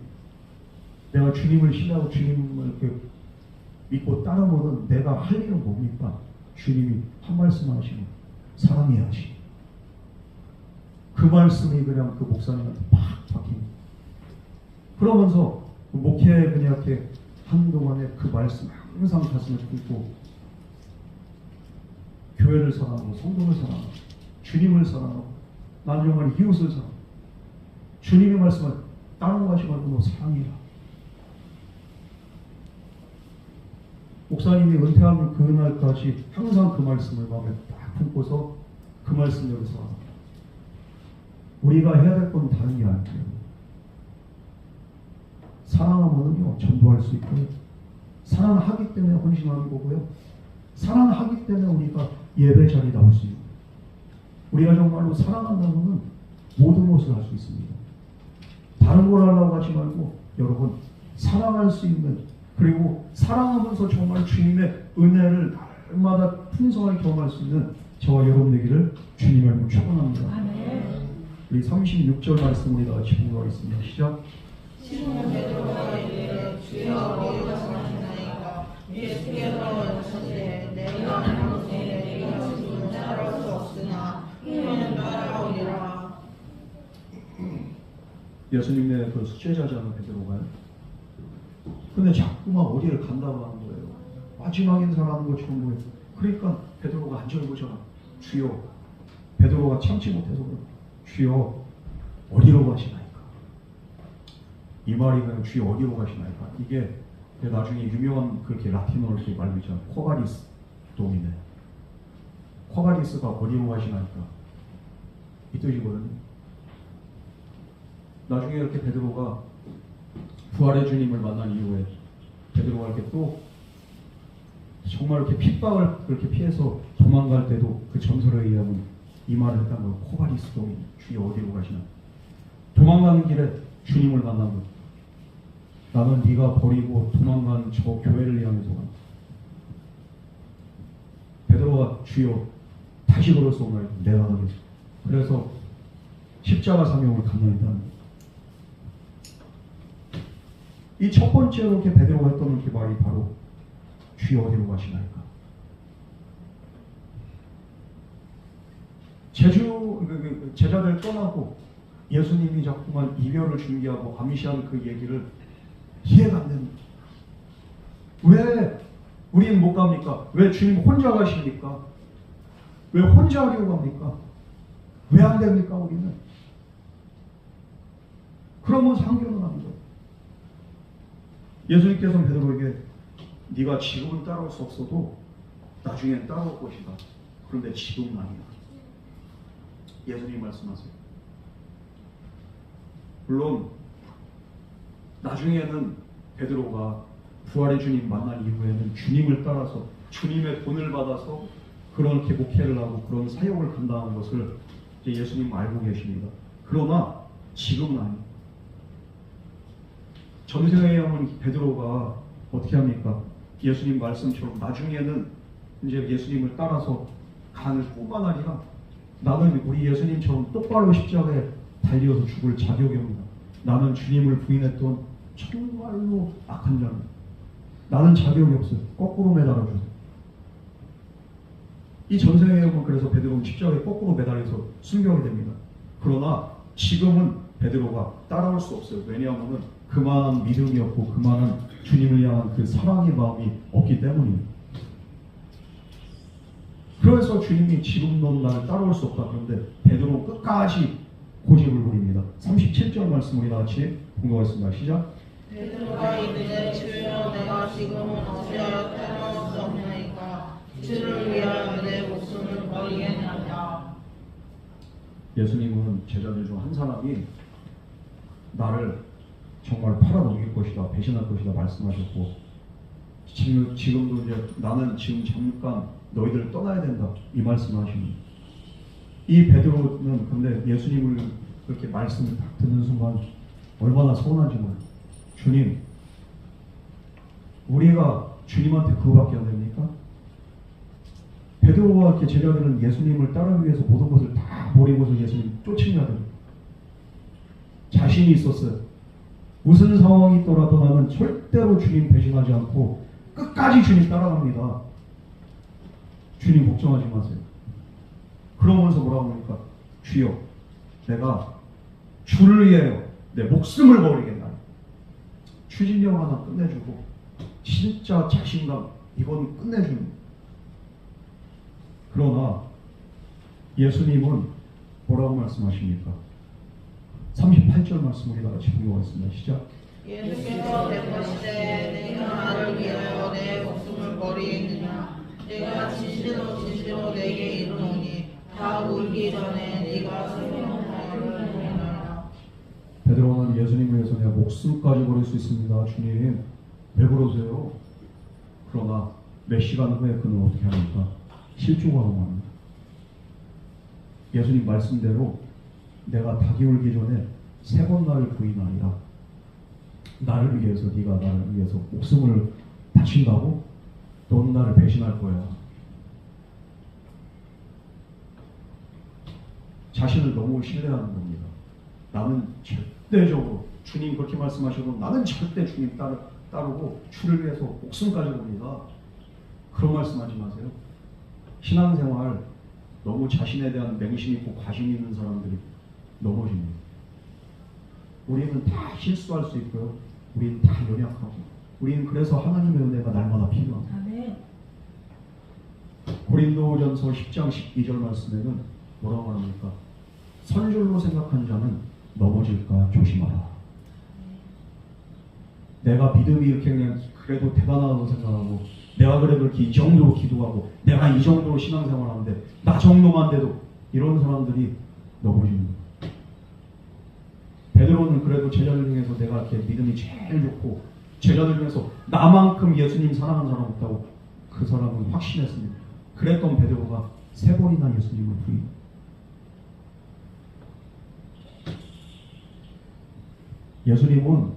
내가 주님을 신뢰하고 주님을 이렇게 믿고 따르면은 내가 할 일은 뭡니까? 주님이 한 말씀 하시면 사랑해야지. 그 말씀이 그냥 그 목사님한테 팍 박힙니다. 그러면서 그 목회에 그냥 이렇게 한동안에 그 말씀 항상 가슴에 품고 교회를 사랑하고 성도를 사랑하고 주님을 사랑하고 나중에 이웃을 사랑하고 주님의 말씀을 다른 거 하지 말고 너 사랑해라. 목사님이 은퇴하는 그날까지 항상 그 말씀을 마음에 딱 품고서 그 말씀대로 살아갑니다. 우리가 해야 될 건 다른 게 아니에요. 사랑하면요 전도할 수 있고요. 사랑하기 때문에 헌신하는 거고요. 사랑하기 때문에 우리가 예배 자리에 나올 수 있는 거예요. 우리가 정말로 사랑한다면 모든 것을 할 수 있습니다. 다른 걸 하려고 하지 말고 여러분 사랑할 수 있는, 그리고 사랑하면서 정말 주님의 은혜를 날마다 풍성하게 경험할 수 있는 저와 여러분 되기를 주님의 이름으로 축원합니다. 우리 36절 말씀 우리 다 같이 보도록 하겠습니다. 시작. 시몬 베드로가 이르되 주여 어디로 가시나이까. 예수께서 이르시되 내가 가는 곳에 네가 지금 따라올 수 없으나 이는 따라오리라. 예수님의 그 수제자잖아 베드로가요. 근데 자꾸만 어디를 간다고 하는 거예요. 마지막 인사하는 것처럼 보여요. 그러니까 베드로가 앉아보잖아. 주여. 베드로가 참지 못해서 그래. 주여 어디로 가시나이까. 이 말이 그냥 주여 어디로 가시나이까. 이게 나중에 유명한 그렇게 라틴어로 이렇게 말로 있잖아. 코가리스 도미네. 코가리스가 어디로 가시나이까. 이 뜻이거든요. 나중에 이렇게 베드로가 부활의 주님을 만난 이후에 베드로가 이렇게 또 정말 이렇게 핍박을 그렇게 피해서 도망갈 때도 그 전설에 의하면 이 말을 했다는 거예요. 코바리스 도민, 주여 어디로 가시나. 도망가는 길에 주님을 만나고 나는 네가 버리고 도망간 저 교회를 향해서 간다. 베드로가 주여 다시 걸어서오나이다. 내가 가겠어. 그래서 십자가 사명을 감당했다는 이 첫 번째로 이렇게 베드로가 했던 이렇게 말이 바로 주여 어디로 가시나이까. 제자들 떠나고 예수님이 자꾸만 이별을 준비하고 암시한 그 얘기를 이해가 안 됩니다. 왜 우리는 못 갑니까? 왜 주님 혼자 가십니까? 왜 혼자 하려고 합니까? 왜 안 됩니까 우리는? 그러면서 한결은 합니다. 예수님께서는 베드로에게 네가 지금은 따라올 수 없어도 나중엔 따라올 것이다. 그런데 지금은 아니다. 예수님 말씀하세요. 물론 나중에는 베드로가 부활의 주님 만난 이후에는 주님을 따라서 주님의 돈을 받아서 그렇게 목회를 하고 그런 사역을 감당한 것을 이제 예수님 알고 계십니다. 그러나 지금은 아닙니다. 전생에 오면 베드로가 어떻게 합니까? 예수님 말씀처럼 나중에는 이제 예수님을 따라서 가는 뿐만 아니라 나는 우리 예수님처럼 똑바로 십자가에 달려서 죽을 자격이 없다. 나는 주님을 부인했던 정말로 악한 자입니다. 나는 자격이 없어요. 거꾸로 매달아주세요. 이 전생에 오면 그래서 베드로는 십자가에 거꾸로 매달려서 순교하게 됩니다. 그러나 지금은 베드로가 따라올 수 없어요. 왜냐하면 그만한 믿음이 없고 그만한 주님을 향한 그 사랑의 마음이 없기 때문입니다. 그래서 주님이 지금 넌 나를 따라올 수 없다. 그런데 베드로 끝까지 고집을 부립니다. 37절 말씀 우리 같이 공부하겠습니다. 시작. 베드로가 이르되 주여 내가 지금은 어찌하여 따라올 수 없나이까. 주를 위하여 내 목숨을 버리겠나이다. 예수님은 제자들 중 한 사람이 나를 정말 팔아넘길 것이다, 배신할 것이다 말씀하셨고 지금도 이제 나는 지금 잠깐 너희들 떠나야 된다 이 말씀을 하십니다. 이 베드로는 근데 예수님을 그렇게 말씀을 딱 듣는 순간 얼마나 서운한지 몰라요. 주님, 우리가 주님한테 그거밖에 안 됩니까? 베드로와 이렇게 제자들은 예수님을 따르기 위해서 모든 것을 다 버리고서 예수님 쫓은 자들 자신이 있었어요. 무슨 상황이 있더라도 나는 절대로 주님 배신하지 않고 끝까지 주님 따라갑니다. 주님 걱정하지 마세요. 그러면서 뭐라고 합니까? 주여, 내가 주를 위하여 내 목숨을 버리겠나. 추진력 하나 끝내주고 진짜 자신감 이건 끝내줍니다. 그러나 예수님은 뭐라고 말씀하십니까? 38절 말씀 우리 다 같이 공부하겠습니다. 시작. 예수께서 대답하시되 내가 나를 위하여 내 목숨을 버리겠느냐? 내가 진실로 진실로 내게 이르노니 다 울기 전에 네가 생명하여를 보이나라. 베드로는 예수님 위해서 내가 목숨까지 버릴 수 있습니다. 주님, 왜 그러세요? 그러나 몇 시간 후에 그는 어떻게 합니까? 실족하고 맙니다. 예수님 말씀대로 내가 닭이 울기 전에 3번 나를 부인하리라. 나를 위해서, 네가 나를 위해서 목숨을 바친다고? 너는 나를 배신할 거야. 자신을 너무 신뢰하는 겁니다. 나는 절대적으로 주님 그렇게 말씀하셔도 나는 절대 주님 따르고 주를 위해서 목숨까지 겁니다. 그런 말씀하지 마세요. 신앙생활 너무 자신에 대한 맹심 있고 과신 있는 사람들이 넘어집니다. 우리는 다 실수할 수 있고요. 우리는 다 연약하고 우리는 그래서 하나님의 은혜가 날마다 필요합니다. 아멘. 고린도전서 10장 12절 말씀에는 뭐라고 합니까? 선줄로 생각한 자는 넘어질까 조심하라. 내가 믿음이 이렇게 그냥 그래도 대단하다고 생각하고 내가 그래도 이렇게 이 정도로 기도하고 내가 이 정도로 신앙생활하는데 나 정도만 돼도 이런 사람들이 넘어집니다. 베드로는 그래도 제자들 중에서 내가 이렇게 믿음이 제일 좋고 제자들 중에서 나만큼 예수님 사랑하는 사람 없다고 그 사람은 확신했습니다. 그랬던 베드로가 3번이나 예수님을 부인. 예수님은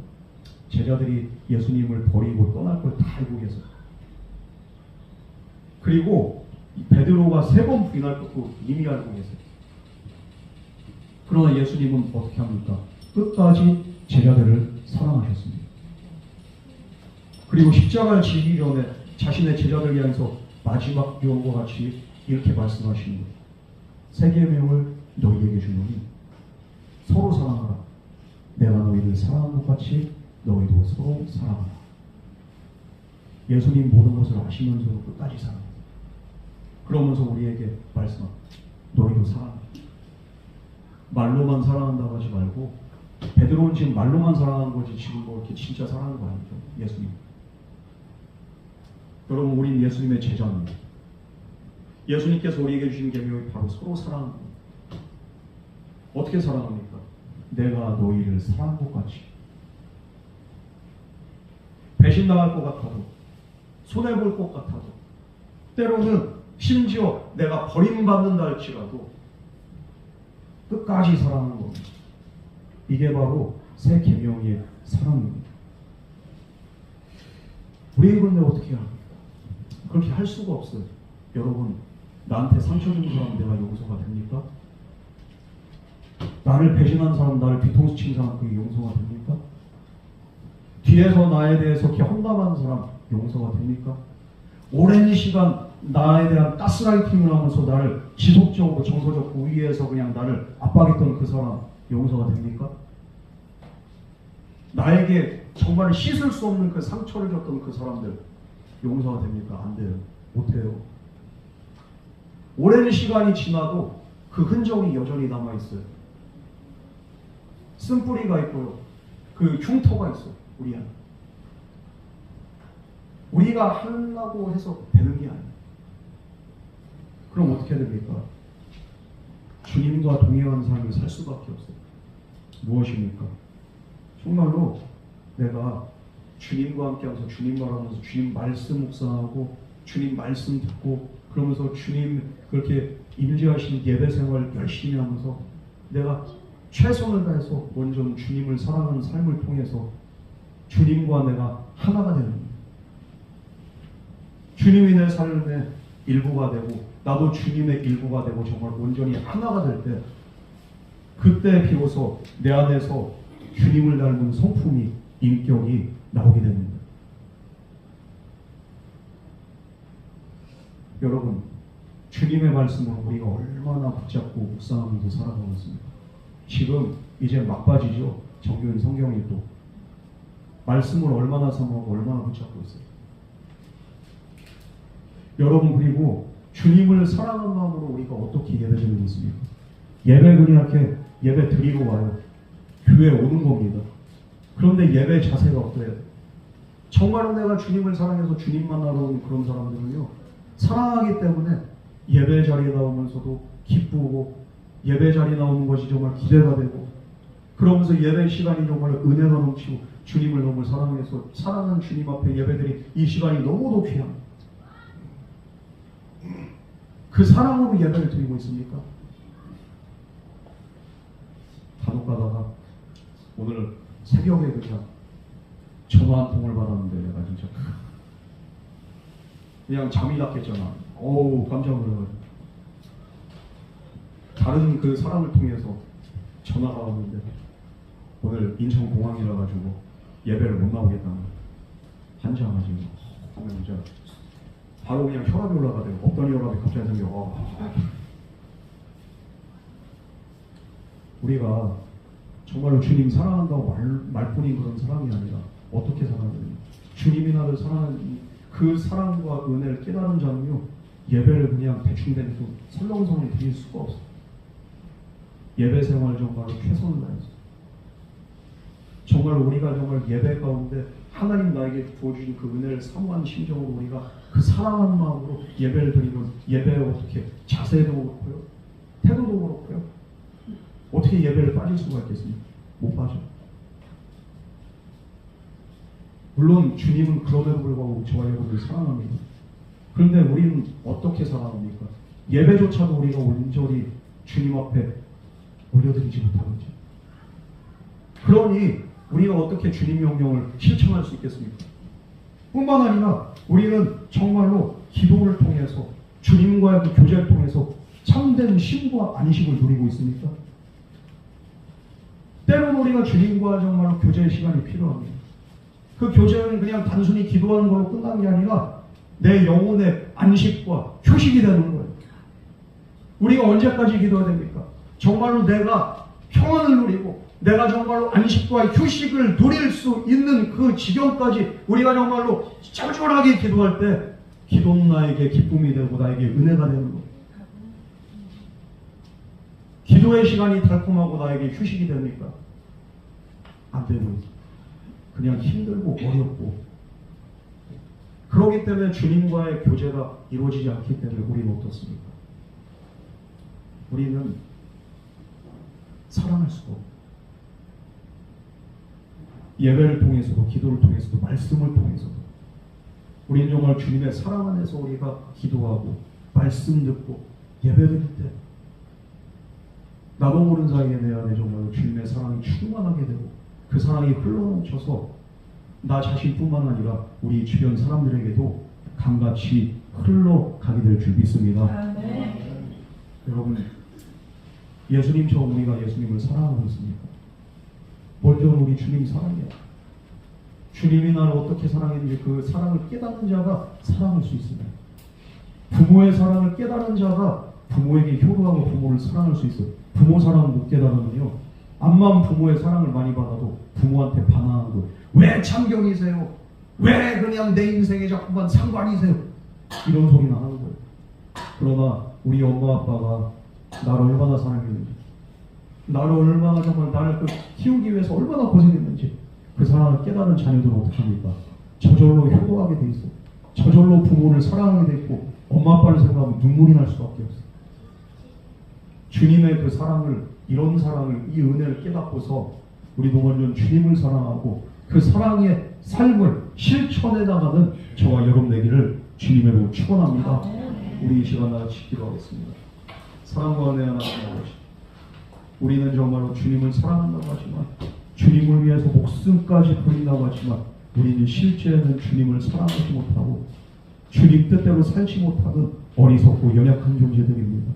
제자들이 예수님을 버리고 떠날 걸 다 알고 계세요. 그리고 베드로가 3번 부인할 것도 이미 알고 계세요. 그러나 예수님은 어떻게 합니까? 끝까지 제자들을 사랑하셨습니다. 그리고 십자가를 지기 전에 자신의 제자들 향해서 마지막 유언과 같이 이렇게 말씀하시는 거예요. 새 계명을 너희에게 주노니 서로 사랑하라. 내가 너희를 사랑한 것 같이 너희도 서로 사랑하라. 예수님 모든 것을 아시면서도 끝까지 사랑합니다. 그러면서 우리에게 말씀합니다. 너희도 사랑하라. 말로만 사랑한다고 하지 말고 베드로는 지금 말로만 사랑하는 거지 지금 뭐 이렇게 진짜 사랑하는 거 아니죠. 예수님. 여러분 우린 예수님의 제자입니다. 예수님께서 우리에게 주신 계명이 바로 서로 사랑하는 겁니다. 어떻게 사랑합니까? 내가 너희를 사랑한 것 같이. 배신당할 것 같아도 손해볼 것 같아도 때로는 심지어 내가 버림받는다 할지라도 끝까지 사랑하는 겁니다. 이게 바로 새 계명의 사랑입니다. 우리는 근데 어떻게 합니까? 그렇게 할 수가 없어요. 여러분 나한테 상처 준 사람 내가 용서가 됩니까? 나를 배신한 사람, 나를 뒤통수 친 사람 그게 용서가 됩니까? 뒤에서 나에 대해서 이렇게 험담하는 사람 용서가 됩니까? 오랜 시간 나에 대한 가스라이팅을 하면서 나를 지속적으로 정서적 우위에서 그냥 나를 압박했던 그 사람 용서가 됩니까? 나에게 정말 씻을 수 없는 그 상처를 줬던 그 사람들 용서가 됩니까? 안 돼요. 못해요. 오랜 시간이 지나도 그 흔적이 여전히 남아있어요. 쓴뿌리가 있고요. 그 흉터가 있어요. 우리 안에. 우리가 하려고 해서 되는 게 아니에요. 그럼 어떻게 됩니까? 주님과 동행하는 삶을 살 수밖에 없어요. 무엇입니까? 정말로 내가 주님과 함께 하면서 주님 말하면서 주님 말씀 묵상하고 주님 말씀 듣고 그러면서 주님 그렇게 임재하신 예배 생활 열심히 하면서 내가 최선을 다해서 먼저 주님을 사랑하는 삶을 통해서 주님과 내가 하나가 되는 거예요. 주님이 내 삶의 일부가 되고 나도 주님의 일부가 되고 정말 온전히 하나가 될 때 그때 비로소 내 안에서 주님을 닮은 성품이 인격이 나오게 됩니다. 여러분 주님의 말씀을 우리가 얼마나 붙잡고 묵상하면서 살아가고 있습니까? 지금 이제 막바지죠. 정교인 성경이 또 말씀을 얼마나 사모하고 얼마나 붙잡고 있어요. 여러분 그리고 주님을 사랑하는 마음으로 우리가 어떻게 예배드리고 있습니까? 예배 그냥 이렇게 예배 드리고 와요. 교회 오는 겁니다. 그런데 예배 자세가 어때요? 정말로 내가 주님을 사랑해서 주님 만나러 온 그런 사람들은요, 사랑하기 때문에 예배 자리에 나오면서도 기쁘고 예배 자리에 나오는 것이 정말 기대가 되고, 그러면서 예배 시간이 정말 은혜가 넘치고 주님을 너무 사랑해서 사랑하는 주님 앞에 예배드린 이 시간이 너무도 귀합니다. 그 사랑으로 예배를 드리고 있습니까? 간혹 가다가 오늘 새벽에 그냥 전화 한 통을 받았는데 내가 진짜 그냥 잠이 났겠잖아. 어우, 깜짝 놀라가지고 다른 그 사람을 통해서 전화가 왔는데 오늘 인천공항이라 가지고 예배를 못 나오겠다는 한장하지. 하면 진짜 바로 그냥 혈압이 올라가대요. 없던 혈압이 갑자기 생겨. 우리가 정말로 주님 사랑한다고 말뿐인 그런 사랑이 아니라 어떻게 사랑하느냐. 주님이 나를 사랑하는 그 사랑과 은혜를 깨달은 자는요, 예배를 그냥 대충대충 설렁설렁 드릴 수가 없어. 예배 생활 정말로 최선을 다해서 정말 우리가 정말 예배 가운데 하나님 나에게 부어주신 그 은혜를 사모하는 심정으로 우리가 그 사랑하는 마음으로 예배를 드리면 예배에 어떻게 자세도 그렇고요, 태도도 그렇고요, 어떻게 예배를 빠질 수가 있겠습니까? 못 빠져. 물론 주님은 그럼에도 불구하고 저와 여러분을 사랑합니다. 그런데 우리는 어떻게 사랑합니까? 예배조차도 우리가 온전히 주님 앞에 올려드리지 못하겠죠. 그러니 우리가 어떻게 주님 명령을 실천할 수 있겠습니까? 뿐만 아니라 우리는 정말로 기도를 통해서 주님과의 그 교제를 통해서 참된 쉼과 안식을 누리고 있습니까? 때로는 우리가 주님과 정말로 교제의 시간이 필요합니다. 그 교제는 그냥 단순히 기도하는 걸로 끝나는 게 아니라 내 영혼의 안식과 휴식이 되는 거예요. 우리가 언제까지 기도해야 됩니까? 정말로 내가 평안을 누리고 내가 정말로 안식과 휴식을 누릴 수 있는 그 지경까지 우리가 정말로 절절하게 기도할 때 기도는 나에게 기쁨이 되고 나에게 은혜가 되는 거예요. 기도의 시간이 달콤하고 나에게 휴식이 됩니까? 안 되고 있어요. 그냥 힘들고 어렵고, 그렇기 때문에 주님과의 교제가 이루어지지 않기 때문에 우리는 어떻습니까? 우리는 사랑할 수가 없고, 예배를 통해서도 기도를 통해서도 말씀을 통해서도 우리는 정말 주님의 사랑 안에서 우리가 기도하고 말씀 듣고 예배드릴 때 나도 모르는 사이에 내 안에 정말 주님의 사랑이 충만하게 되고 그 사랑이 흘러넘쳐서 나 자신뿐만 아니라 우리 주변 사람들에게도 강같이 흘러가게 될 줄 믿습니다. 여러분, 예수님처럼 우리가 예수님을 사랑하고 있습니까? 먼저 우리 주님 사랑해요. 주님이 나를 어떻게 사랑했는지 그 사랑을 깨닫는 자가 사랑할 수 있습니다. 부모의 사랑을 깨닫는 자가 부모에게 효도하고 부모를 사랑할 수 있어요. 부모 사랑을 못 깨달으면요, 암만 부모의 사랑을 많이 받아도 부모한테 반항하는 거예요. 왜 참경이세요? 왜 그냥 내 인생에 자꾸만 상관이세요? 이런 소리나 하는 거예요. 그러나 우리 엄마 아빠가 나를 얼마나 사랑했는지, 나를 얼마나 정말 나를 키우기 위해서 얼마나 고생했는지 그 사랑을 깨달은 자녀들은 어떻게 합니까? 저절로 효도하게 돼 있어요. 저절로 부모를 사랑하게 돼 있고 엄마 아빠를 생각하면 눈물이 날 수밖에 없어요. 주님의 그 사랑을, 이런 사랑을, 이 은혜를 깨닫고서 우리도 먼저 주님을 사랑하고 그 사랑의 삶을 실천해 나가는 저와 여러분 되기를 주님으로 축원합니다. 우리 이 시간 같이 기도하겠습니다. 사랑과 은혜 하나님 아버지, 우리는 정말로 주님을 사랑한다고 하지만, 주님을 위해서 목숨까지 버린다고 하지만, 우리는 실제는 주님을 사랑하지 못하고 주님 뜻대로 살지 못하는 어리석고 연약한 존재들입니다.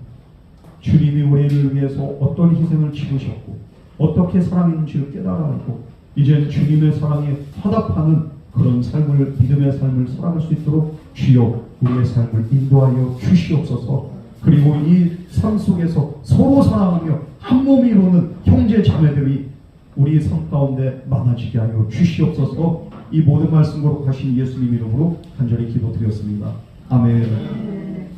주님이 우리를 위해서 어떤 희생을 치르셨고 어떻게 사랑했는지를 깨달아 알고 이제 주님의 사랑에 화답하는 그런 삶을, 믿음의 삶을 살아갈 수 있도록 주여 우리의 삶을 인도하여 주시옵소서. 그리고 이 삶 속에서 서로 사랑하며 한 몸이 이루는 형제 자매들이 우리 삶 가운데 많아지게 하여 주시옵소서. 이 모든 말씀 거룩하신 예수님 이름으로 간절히 기도드렸습니다. 아멘.